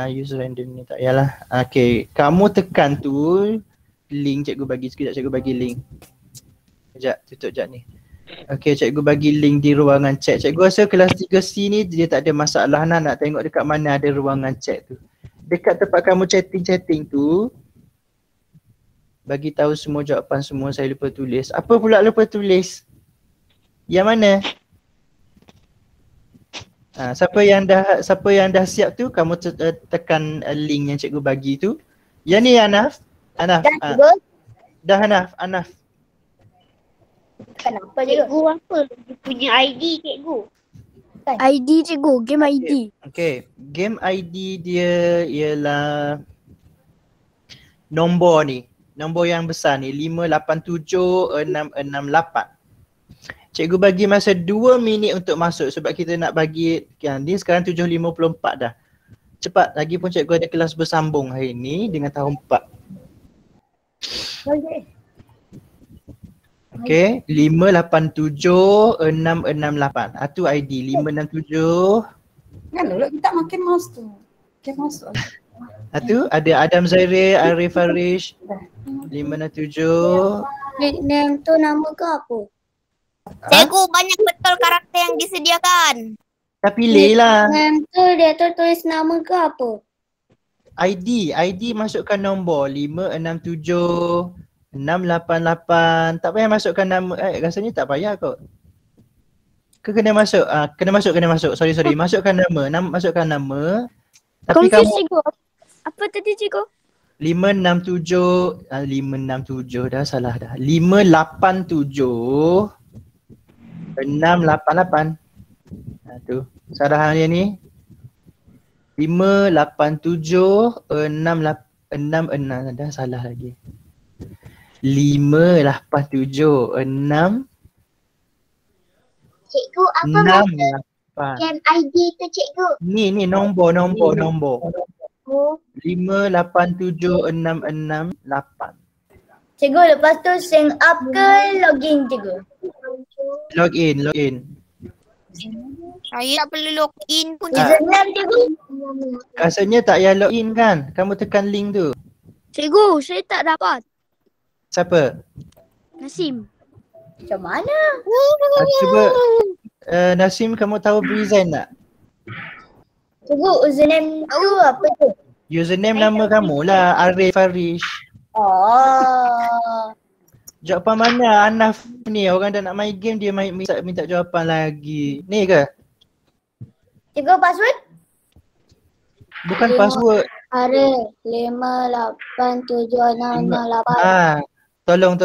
User random ni tak yalah. Okey, kamu tekan tu link, cikgu bagi sekejap, cikgu bagi link. Sekejap, tutup sekejap ni. Okey, cikgu bagi link di ruangan chat. Cikgu rasa kelas 3C ni dia tak ada masalah nak tengok dekat mana ada ruangan chat tu. Dekat tempat kamu chatting tu, bagi tahu semua jawapan semua, saya lupa tulis. Apa pula lupa tulis? Yang mana? Siapa yang dah siap tu, kamu tekan link yang cikgu bagi tu. Yang ni Anaf. Dah Anaf. Kenapa Cikgu apa? Dia punya ID cikgu. ID cikgu, game ID. Okay, game ID dia ialah nombor ni. Nombor yang besar ni 587668. Cikgu bagi masa 2 minit untuk masuk sebab kita nak bagi ni sekarang 7.54 dah. Cepat, lagi pun cikgu ada kelas bersambung hari ni dengan tahun 4. Okay, 587668. Itu ID 567. Kan pula kita makin mouse tu. Makin mouse tu. Itu ada Adam Zaire, Arif Farish. 567. Nickname tu nama ke apa? Cikgu banyak betul karakter yang disediakan. Dah pilih lah. Nickname tu dia tu tulis nama ke apa? ID masukkan nombor 567 688. Tak payah masukkan nama. Rasanya tak payah kot. Kena masuk. Kena masuk. Sorry. Masukkan nama. Masukkan nama. Tapi Confuse kamu cikgu. Apa tadi cikgu? 567 dah salah dah. 587 688. Tu. Sarahan dia ni. 587 666 dah salah lagi. 587 6 Cikgu apa maksud 68. game ID tu cikgu? Ni nombor. Oh. 5876668. Cikgu lepas tu sign up ke login cikgu? Login. Saya tak perlu login pun. Username cikgu? Rasanya tak payah login kan? Kamu tekan link tu. Cikgu, saya tak dapat. Siapa? Nasim. Macam mana? Cuba Nasim, kamu tahu Brizain tak? Cikgu username tu apa tu? Username nama kamu lah, Arif Farish. Oh. Jawapan mana Anaf ni? Orang dah nak main game dia minta jawapan lagi. Ni ke? Cikgu password? Bukan password. Arif 587668. Tolong.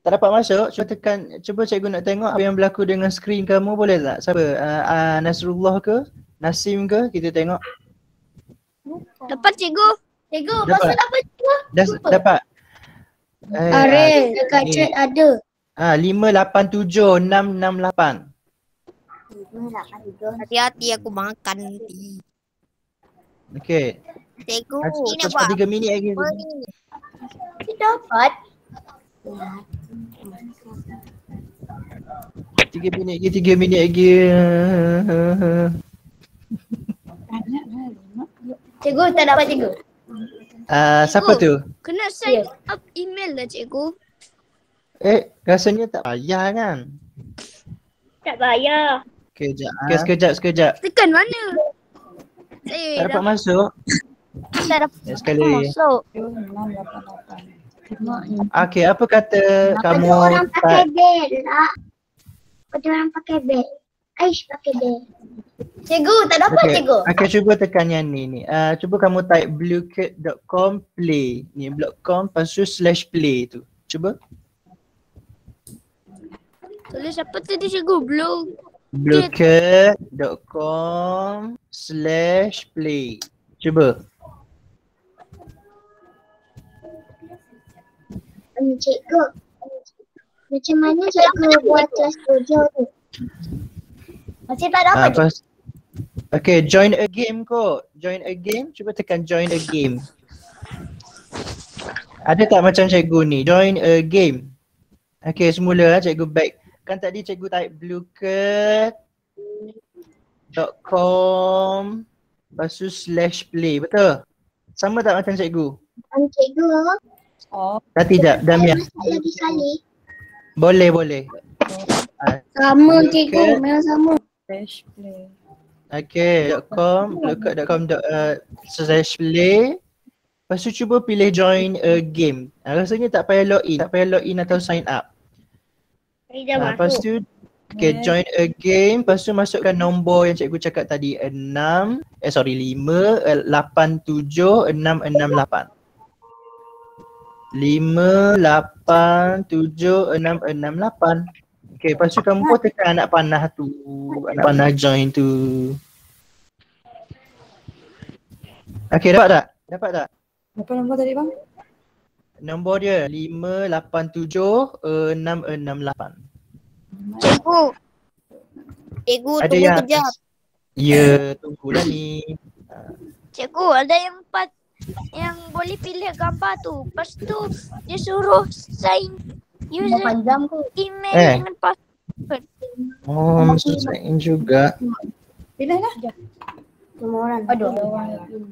Tak dapat masuk, cuba cikgu nak tengok apa yang berlaku dengan skrin kamu, boleh tak? Siapa? Nasrullah ke? Nasim ke? Kita tengok. Dapat cikgu. Cikgu, Dapat. password apa cikgu? Dapat. Arif, dekat ni. chat ada. 587668. Hati-hati aku makan nanti. Okey. Cikgu, ini Cepat apa? 3 minit lagi. Dapat. 3 minit lagi. Cikgu tak dapat cikgu. Siapa tu? Kena sign up email lah cikgu. Rasanya tak payah kan? Tak payah. Okey, sekejap. Tekan mana? Tak dapat masuk. Tak dapat Sekali lagi. masuk. 688. Okey, apa kata kamu Orang pakai bel lah. Ada orang pakai bel. Aish pakai bel. Cikgu, tak dapat cikgu. Okey, cuba tekan yang ni. Cuba kamu type bluekit.com play. Ni blog.com pasu /play tu. Cuba. Tulis apa tadi cikgu? Blog. bluekit.com /play. Cuba. Cikgu, macam mana cikgu buat kelas 7 tu? Masih tak dapat cikgu. Okay, join a game kot. Join a game, cuba tekan join a game. Ada tak macam cikgu ni? Join a game. Okay, semula lah cikgu back. Kan tadi cikgu type bluekit.com pasu /play, betul? Sama tak macam cikgu? Cikgu, Oh. Dah tidak, Damian. lagi sekali. Boleh. Sama Look cikgu, at- memang sama. Dash play. Okay, .com/play. Lepas tu cuba pilih join a game. Rasanya tak payah login atau sign up. Lepas tu join a game, lepas tu masukkan nombor yang cikgu cakap tadi 5, 8, 7, 6, 6, 8. 5, 8, 7, 6, 6, 8. Okay, lepas tu kamu pun tekan anak panah tu. Anak panah join tu. Okay, dapat tak? Berapa nombor tadi bang? Nombor dia 5, 8, 7, 6, 6, 8. Cikgu. Cikgu Ada tunggu yang kejap. Ya, tunggulah ni. Cikgu, ada yang 4 yang boleh pilih gambar tu. Lepas tu dia suruh sign user email dengan password. Oh, mesti sign in juga. Pilih lah. Semua orang.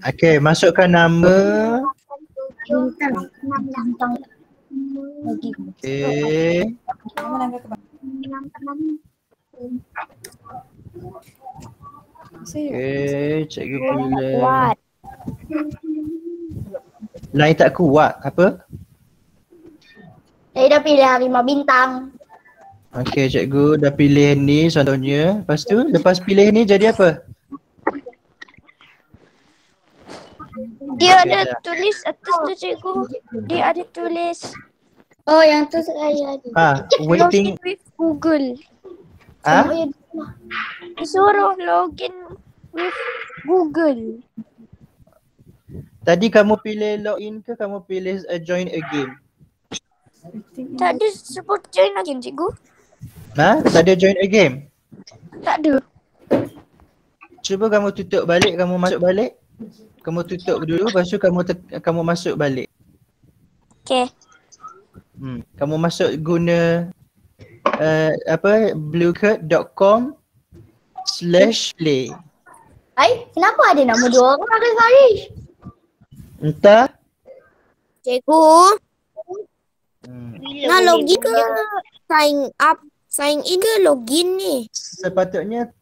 Okay, masukkan nama. Bintang. Okay. Nama langgar ke bang? Saya. Okay, cikgu pilih. Kuat. Line tak kuat, apa? Saya dah pilih harimau bintang. Okay, cikgu dah pilih ni contohnya. Lepas pilih ni jadi apa? Dia Okay, ada dah. tulis atas tu cikgu. Dia ada tulis Oh, yang tu saya ada. Waiting. login with Google. Dia suruh login with Google. Tadi kamu pilih login ke kamu pilih join a game? Tak ada sebut join lagi cikgu. Tak ada join a game? Tak ada. Cuba kamu tutup balik, kamu masuk balik. Kamu tutup dulu, lepas tu kamu masuk balik. Okay. Kamu masuk guna bluecurt.com/play. Kenapa ada nama dua orang ada Farish? Entah. Cikgu, nak boleh login ke sign in ke login ni? Sepatutnya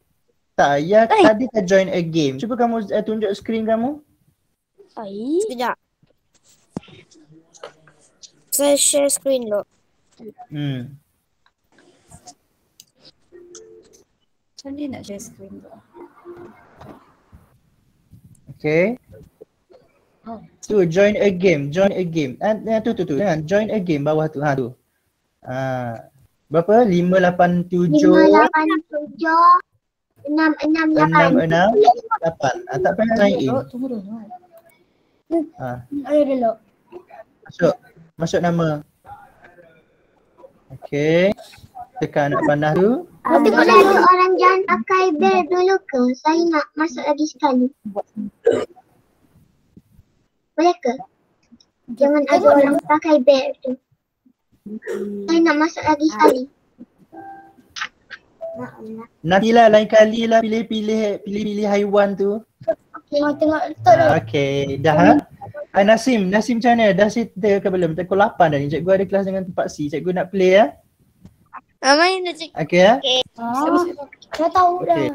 tak, ya tadi tak join a game. Cuba kamu tunjuk skrin kamu. Sekejap. Saya share screen dulu. Macam ni nak share screen tu. Okay. Tu join a game. Tu. Jangan join a game bawah tu. Tu. Berapa? 5, 8, 7, 5, 8, 7, 6, 6, 8. 8. Tak payah sign in. Tunggu dulu. Ayo dulu. Masuk nama. Okay. Tekan anak panah tu. Nanti kalau ada orang jangan pakai bel dulu ke? Saya nak masuk lagi sekali. Boleh ke? Jangan ada orang pakai bel tu. Saya nak masuk lagi sekali. Nantilah lain kali lah pilih haiwan tu. Okay. Tengok betul dulu. Okay, dah. Nasim macam mana? Dah settle ke belum? Pukul 8 dah ni. Cikgu ada kelas dengan tempat C. Cikgu nak play ya? Main dah cikgu. Okay ya? Dah tahu dah.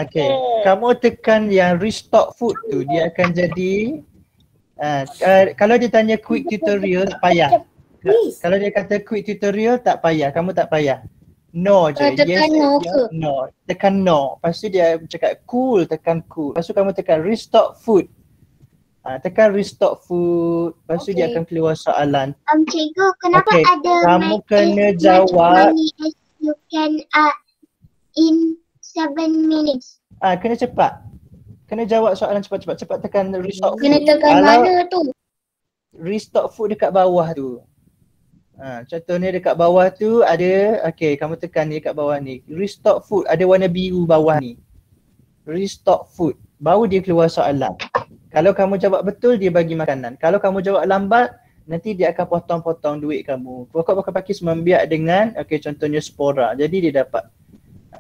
Okay. Kamu tekan yang restock food tu, dia akan jadi kalau dia tanya quick tutorial tak payah. Kalau dia kata quick tutorial tak payah, kamu tak payah. No je. Tekan no ke? No. Tekan no. Lepas tu dia cakap cool, tekan cool. Lepas tu kamu tekan restock food. Tekan restock food. Lepas tu dia akan keluar soalan. Cikgu, kenapa Okay, ada kamu kena jawab. You can in 7 minutes. Kena cepat. Kena jawab soalan cepat-cepat. Cepat tekan restock food. Kena tekan mana tu? Restock food dekat bawah tu. Contohnya dekat bawah tu ada, okay, kamu tekan ni dekat bawah ni. Restock food, ada warna biru bawah ni. Restock food. Baru dia keluar soalan. Kalau kamu jawab betul, dia bagi makanan. Kalau kamu jawab lambat, nanti dia akan potong-potong duit kamu. Pokok-pokok pakis membiak dengan, okay, contohnya spora. Jadi dia dapat.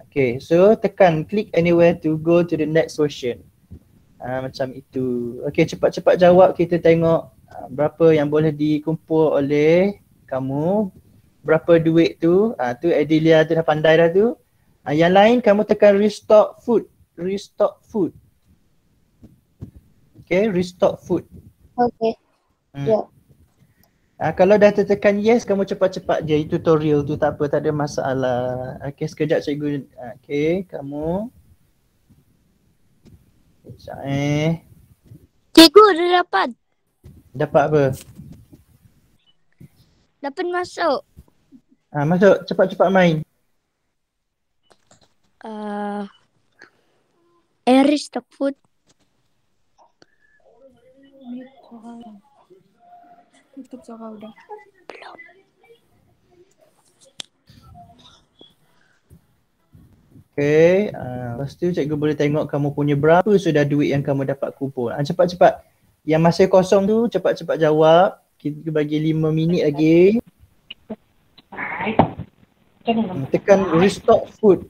Okay, so tekan click anywhere to go to the next question. Macam itu. Okay, cepat-cepat jawab, kita tengok berapa yang boleh dikumpul oleh kamu. berapa duit tu. Tu Adelia tu dah pandai dah tu. Yang lain kamu tekan restock food. Restock food. Okay, restock food. Okay. Ya. Kalau dah tertekan yes, kamu cepat-cepat je tutorial tu, tak apa, tak ada masalah. Okay, sekejap cikgu. Okay, kamu. Sekejap Cikgu dah dapat. Dapat apa? Dapat masuk. Masuk, cepat-cepat main. Restock food. Tutup Zora udah. Okay, lepas tu cikgu boleh tengok kamu punya berapa sudah duit yang kamu dapat kumpul. Cepat-cepat. Yang masih kosong tu cepat-cepat jawab. Kita bagi 5 minit lagi. Tekan restock food.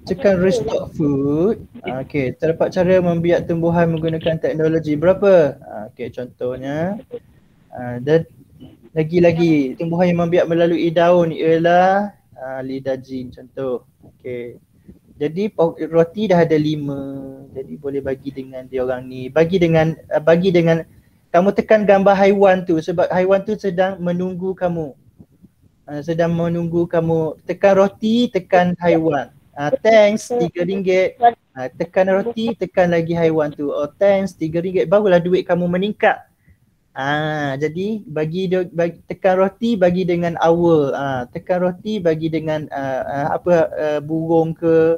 Tekan restock food. Okay, terdapat cara membiak tumbuhan menggunakan teknologi berapa? Okay, contohnya. Dan lagi-lagi tumbuhan yang membiak melalui daun ialah lidajin contoh. Okay. Jadi roti dah ada 5. Jadi boleh bagi dengan dia orang ni. Bagi dengan kamu tekan gambar haiwan tu sebab haiwan tu sedang menunggu kamu. Sedang menunggu kamu. Tekan roti, tekan haiwan. Thanks, RM3. Tekan roti, tekan lagi haiwan tu. Oh thanks, RM3. Barulah duit kamu meningkat. Jadi bagi tekan roti bagi dengan owl. Tekan roti bagi dengan burung ke.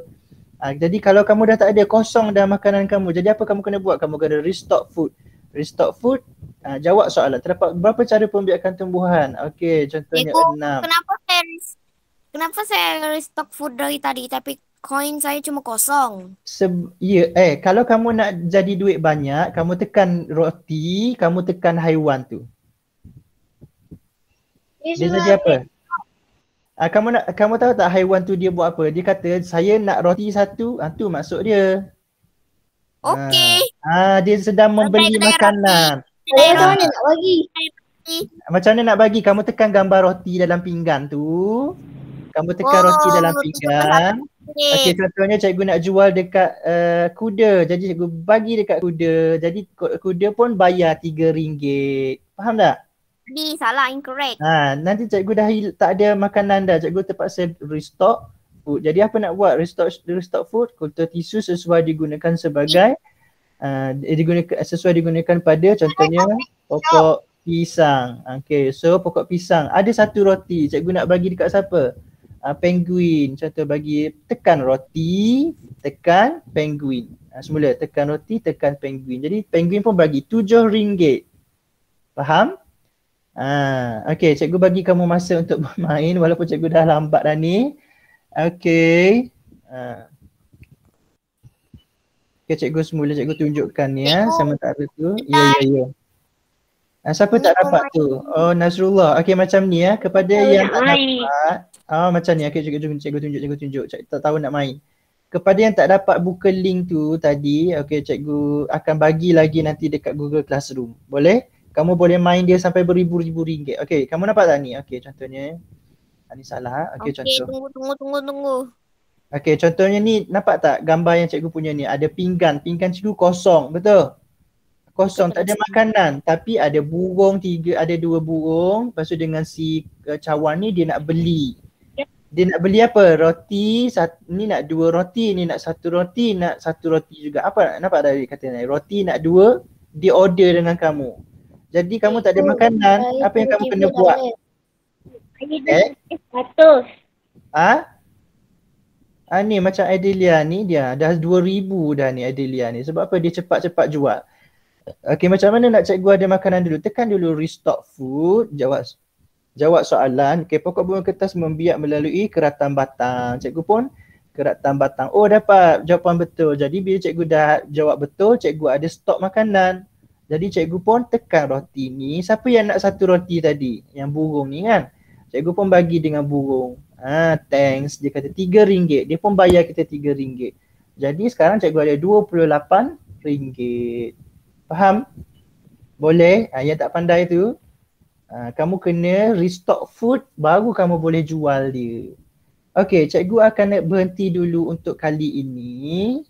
Jadi kalau kamu dah tak ada, kosong dah makanan kamu, jadi apa kamu kena buat? Kamu kena restock food. Restock food, jawab soalan. Terdapat berapa cara pembiakan tumbuhan? Okey, contohnya 6. Kenapa saya restock food dari tadi tapi koin saya cuma kosong? Kalau kamu nak jadi duit banyak, kamu tekan roti, kamu tekan haiwan tu. Dia jadi apa? Kamu tahu tak haiwan tu dia buat apa? Dia kata saya nak roti 1, tu maksud dia. Okey. Dia sedang membeli makanan. Macam mana nak bagi? Macam mana nak bagi? Kamu tekan gambar roti dalam pinggan tu. Kamu tekan roti dalam pinggan. Okey, contohnya cikgu nak jual dekat kuda. Jadi cikgu bagi dekat kuda. Jadi kuda pun bayar RM3. Faham tak? Tadi salah, incorrect. Nanti cikgu dah tak ada makanan dah. Cikgu terpaksa restock food. Jadi apa nak buat? Restock food, kultur tisu sesuai digunakan sebagai digunakan pada contohnya pokok pisang. Okay, so pokok pisang. Ada 1 roti. Cikgu nak bagi dekat siapa? Penguin. Contoh bagi tekan roti, tekan penguin. Semula tekan roti, tekan penguin. Jadi penguin pun bagi RM7. Faham? Okay, cikgu bagi kamu masa untuk bermain walaupun cikgu dah lambat dah ni. Okay. Okay, cikgu semula cikgu tunjukkan ni sementara tu. Ya. Siapa tak dapat tu? Oh, Nazrullah. Okay, macam ni kepada yang tak dapat. Macam ni. Okay, cikgu tunjuk. Cikgu tak tahu nak main. Kepada yang tak dapat buka link tu tadi, okay, cikgu akan bagi lagi nanti dekat Google Classroom. Boleh? Kamu boleh main dia sampai beribu-ribu ringgit. Okay, kamu nampak tak ni? Okay, contohnya. Ni salah. Okay, contoh. Tunggu. Okay, contohnya ni nampak tak gambar yang cikgu punya ni? Ada pinggan. Pinggan cikgu kosong. Betul? Kosong, tak ada makanan. Tapi ada burung 3, ada 2 burung. Lepas tu dengan si cawan ni dia nak beli. Dia nak beli apa? Roti. Ni nak 2 roti. Ni nak 1 roti. Nak 1 roti juga. Apa? Nampak tak dia kata ni? Roti nak 2. Dia order dengan kamu. Jadi kamu tak ada makanan, apa yang kamu kena buat? 100. Ni macam Adelia ni dia dah 2,000 dah ni Adelia ni. Sebab apa? Dia cepat-cepat jual. Okey, macam mana nak cikgu ada makanan dulu? Tekan dulu restock food, jawab soalan. Okey, pokok bunga kertas membiak melalui keratan batang. Cikgu pun keratan batang. Oh, dapat jawapan betul. Jadi bila cikgu dah jawab betul, cikgu ada stok makanan. Jadi cikgu pun tekan roti ni. Siapa yang nak 1 roti tadi? Yang burung ni kan? Cikgu pun bagi dengan burung. Thanks. Dia kata RM3. Dia pun bayar kita RM3. Jadi sekarang cikgu ada RM28. Faham? Boleh? Yang tak pandai tu. Kamu kena restock food baru kamu boleh jual dia. Okey, cikgu akan berhenti dulu untuk kali ini.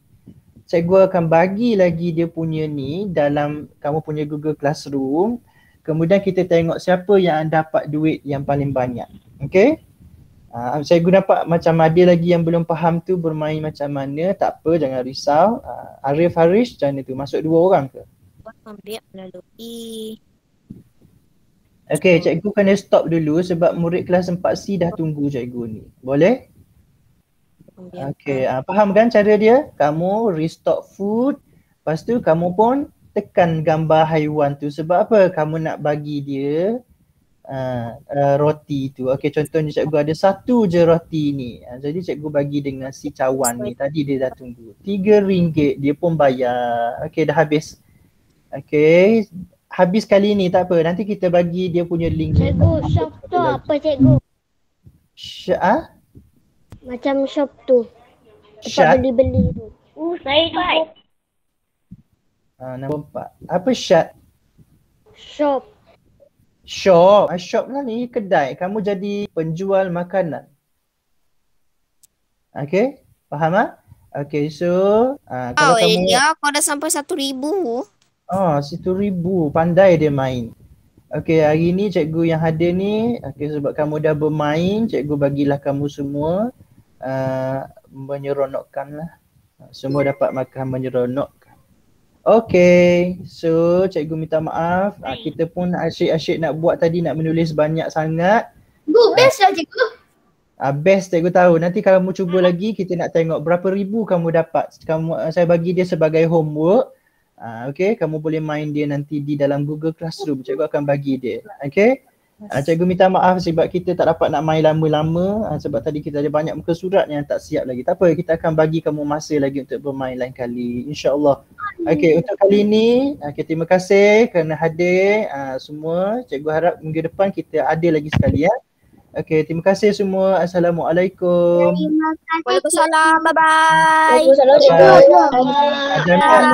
Cikgu akan bagi lagi dia punya ni dalam kamu punya Google Classroom. Kemudian kita tengok siapa yang dapat duit yang paling banyak. Okey? Cikgu nampak macam ada lagi yang belum faham tu bermain macam mana. Tak apa, jangan risau. Arif, Harish macam mana tu? Masuk 2 orang ke? Ambil melalui. Okey, cikgu kena stop dulu sebab murid kelas 4C dah tunggu cikgu ni. Boleh? Okey, faham kan cara dia? Kamu restock food, lepas tu kamu pun tekan gambar haiwan tu. Sebab apa? Kamu nak bagi dia roti tu. Okey, contohnya cikgu ada 1 je roti ni. Jadi cikgu bagi dengan si cawan ni. Tadi dia dah tunggu. RM3 dia pun bayar. Okey, dah habis. Okey. Habis kali ni tak apa. Nanti kita bagi dia punya link. Cikgu, shop tu apa cikgu? Macam shop tu. Tempat beli-beli tu. Saya buat. Nombor 4. Apa Syat? Shop. Shop. Shop lah ni kedai. Kamu jadi penjual makanan. Okay? Faham ah? Okay, so kalau kamu Kau dah sampai 1,000. RM1,000. Pandai dia main. Okay, hari ni cikgu yang ada ni, okay, sebab kamu dah bermain, cikgu bagilah kamu semua menyeronokkan lah. Semua dapat makan menyeronokkan. Okay, so cikgu minta maaf. Kita pun asyik-asyik nak buat tadi, nak menulis banyak sangat. Best lah cikgu. Best cikgu tahu. Nanti kamu cuba lagi, kita nak tengok berapa ribu kamu dapat. Saya bagi dia sebagai homework. Okay, kamu boleh main dia nanti di dalam Google Classroom. Cikgu akan bagi dia. Okay. Cikgu minta maaf sebab kita tak dapat nak main lama-lama sebab tadi kita ada banyak muka surat yang tak siap lagi. Tak apa, kita akan bagi kamu masa lagi untuk bermain lain kali, insya-Allah. Okay, untuk kali ini terima kasih kerana hadir semua. Cikgu harap minggu depan kita ada lagi sekali ya. Okay, terima kasih semua. Assalamualaikum. Waalaikumsalam. Bye-bye. Waalaikumsalam cikgu. Jangan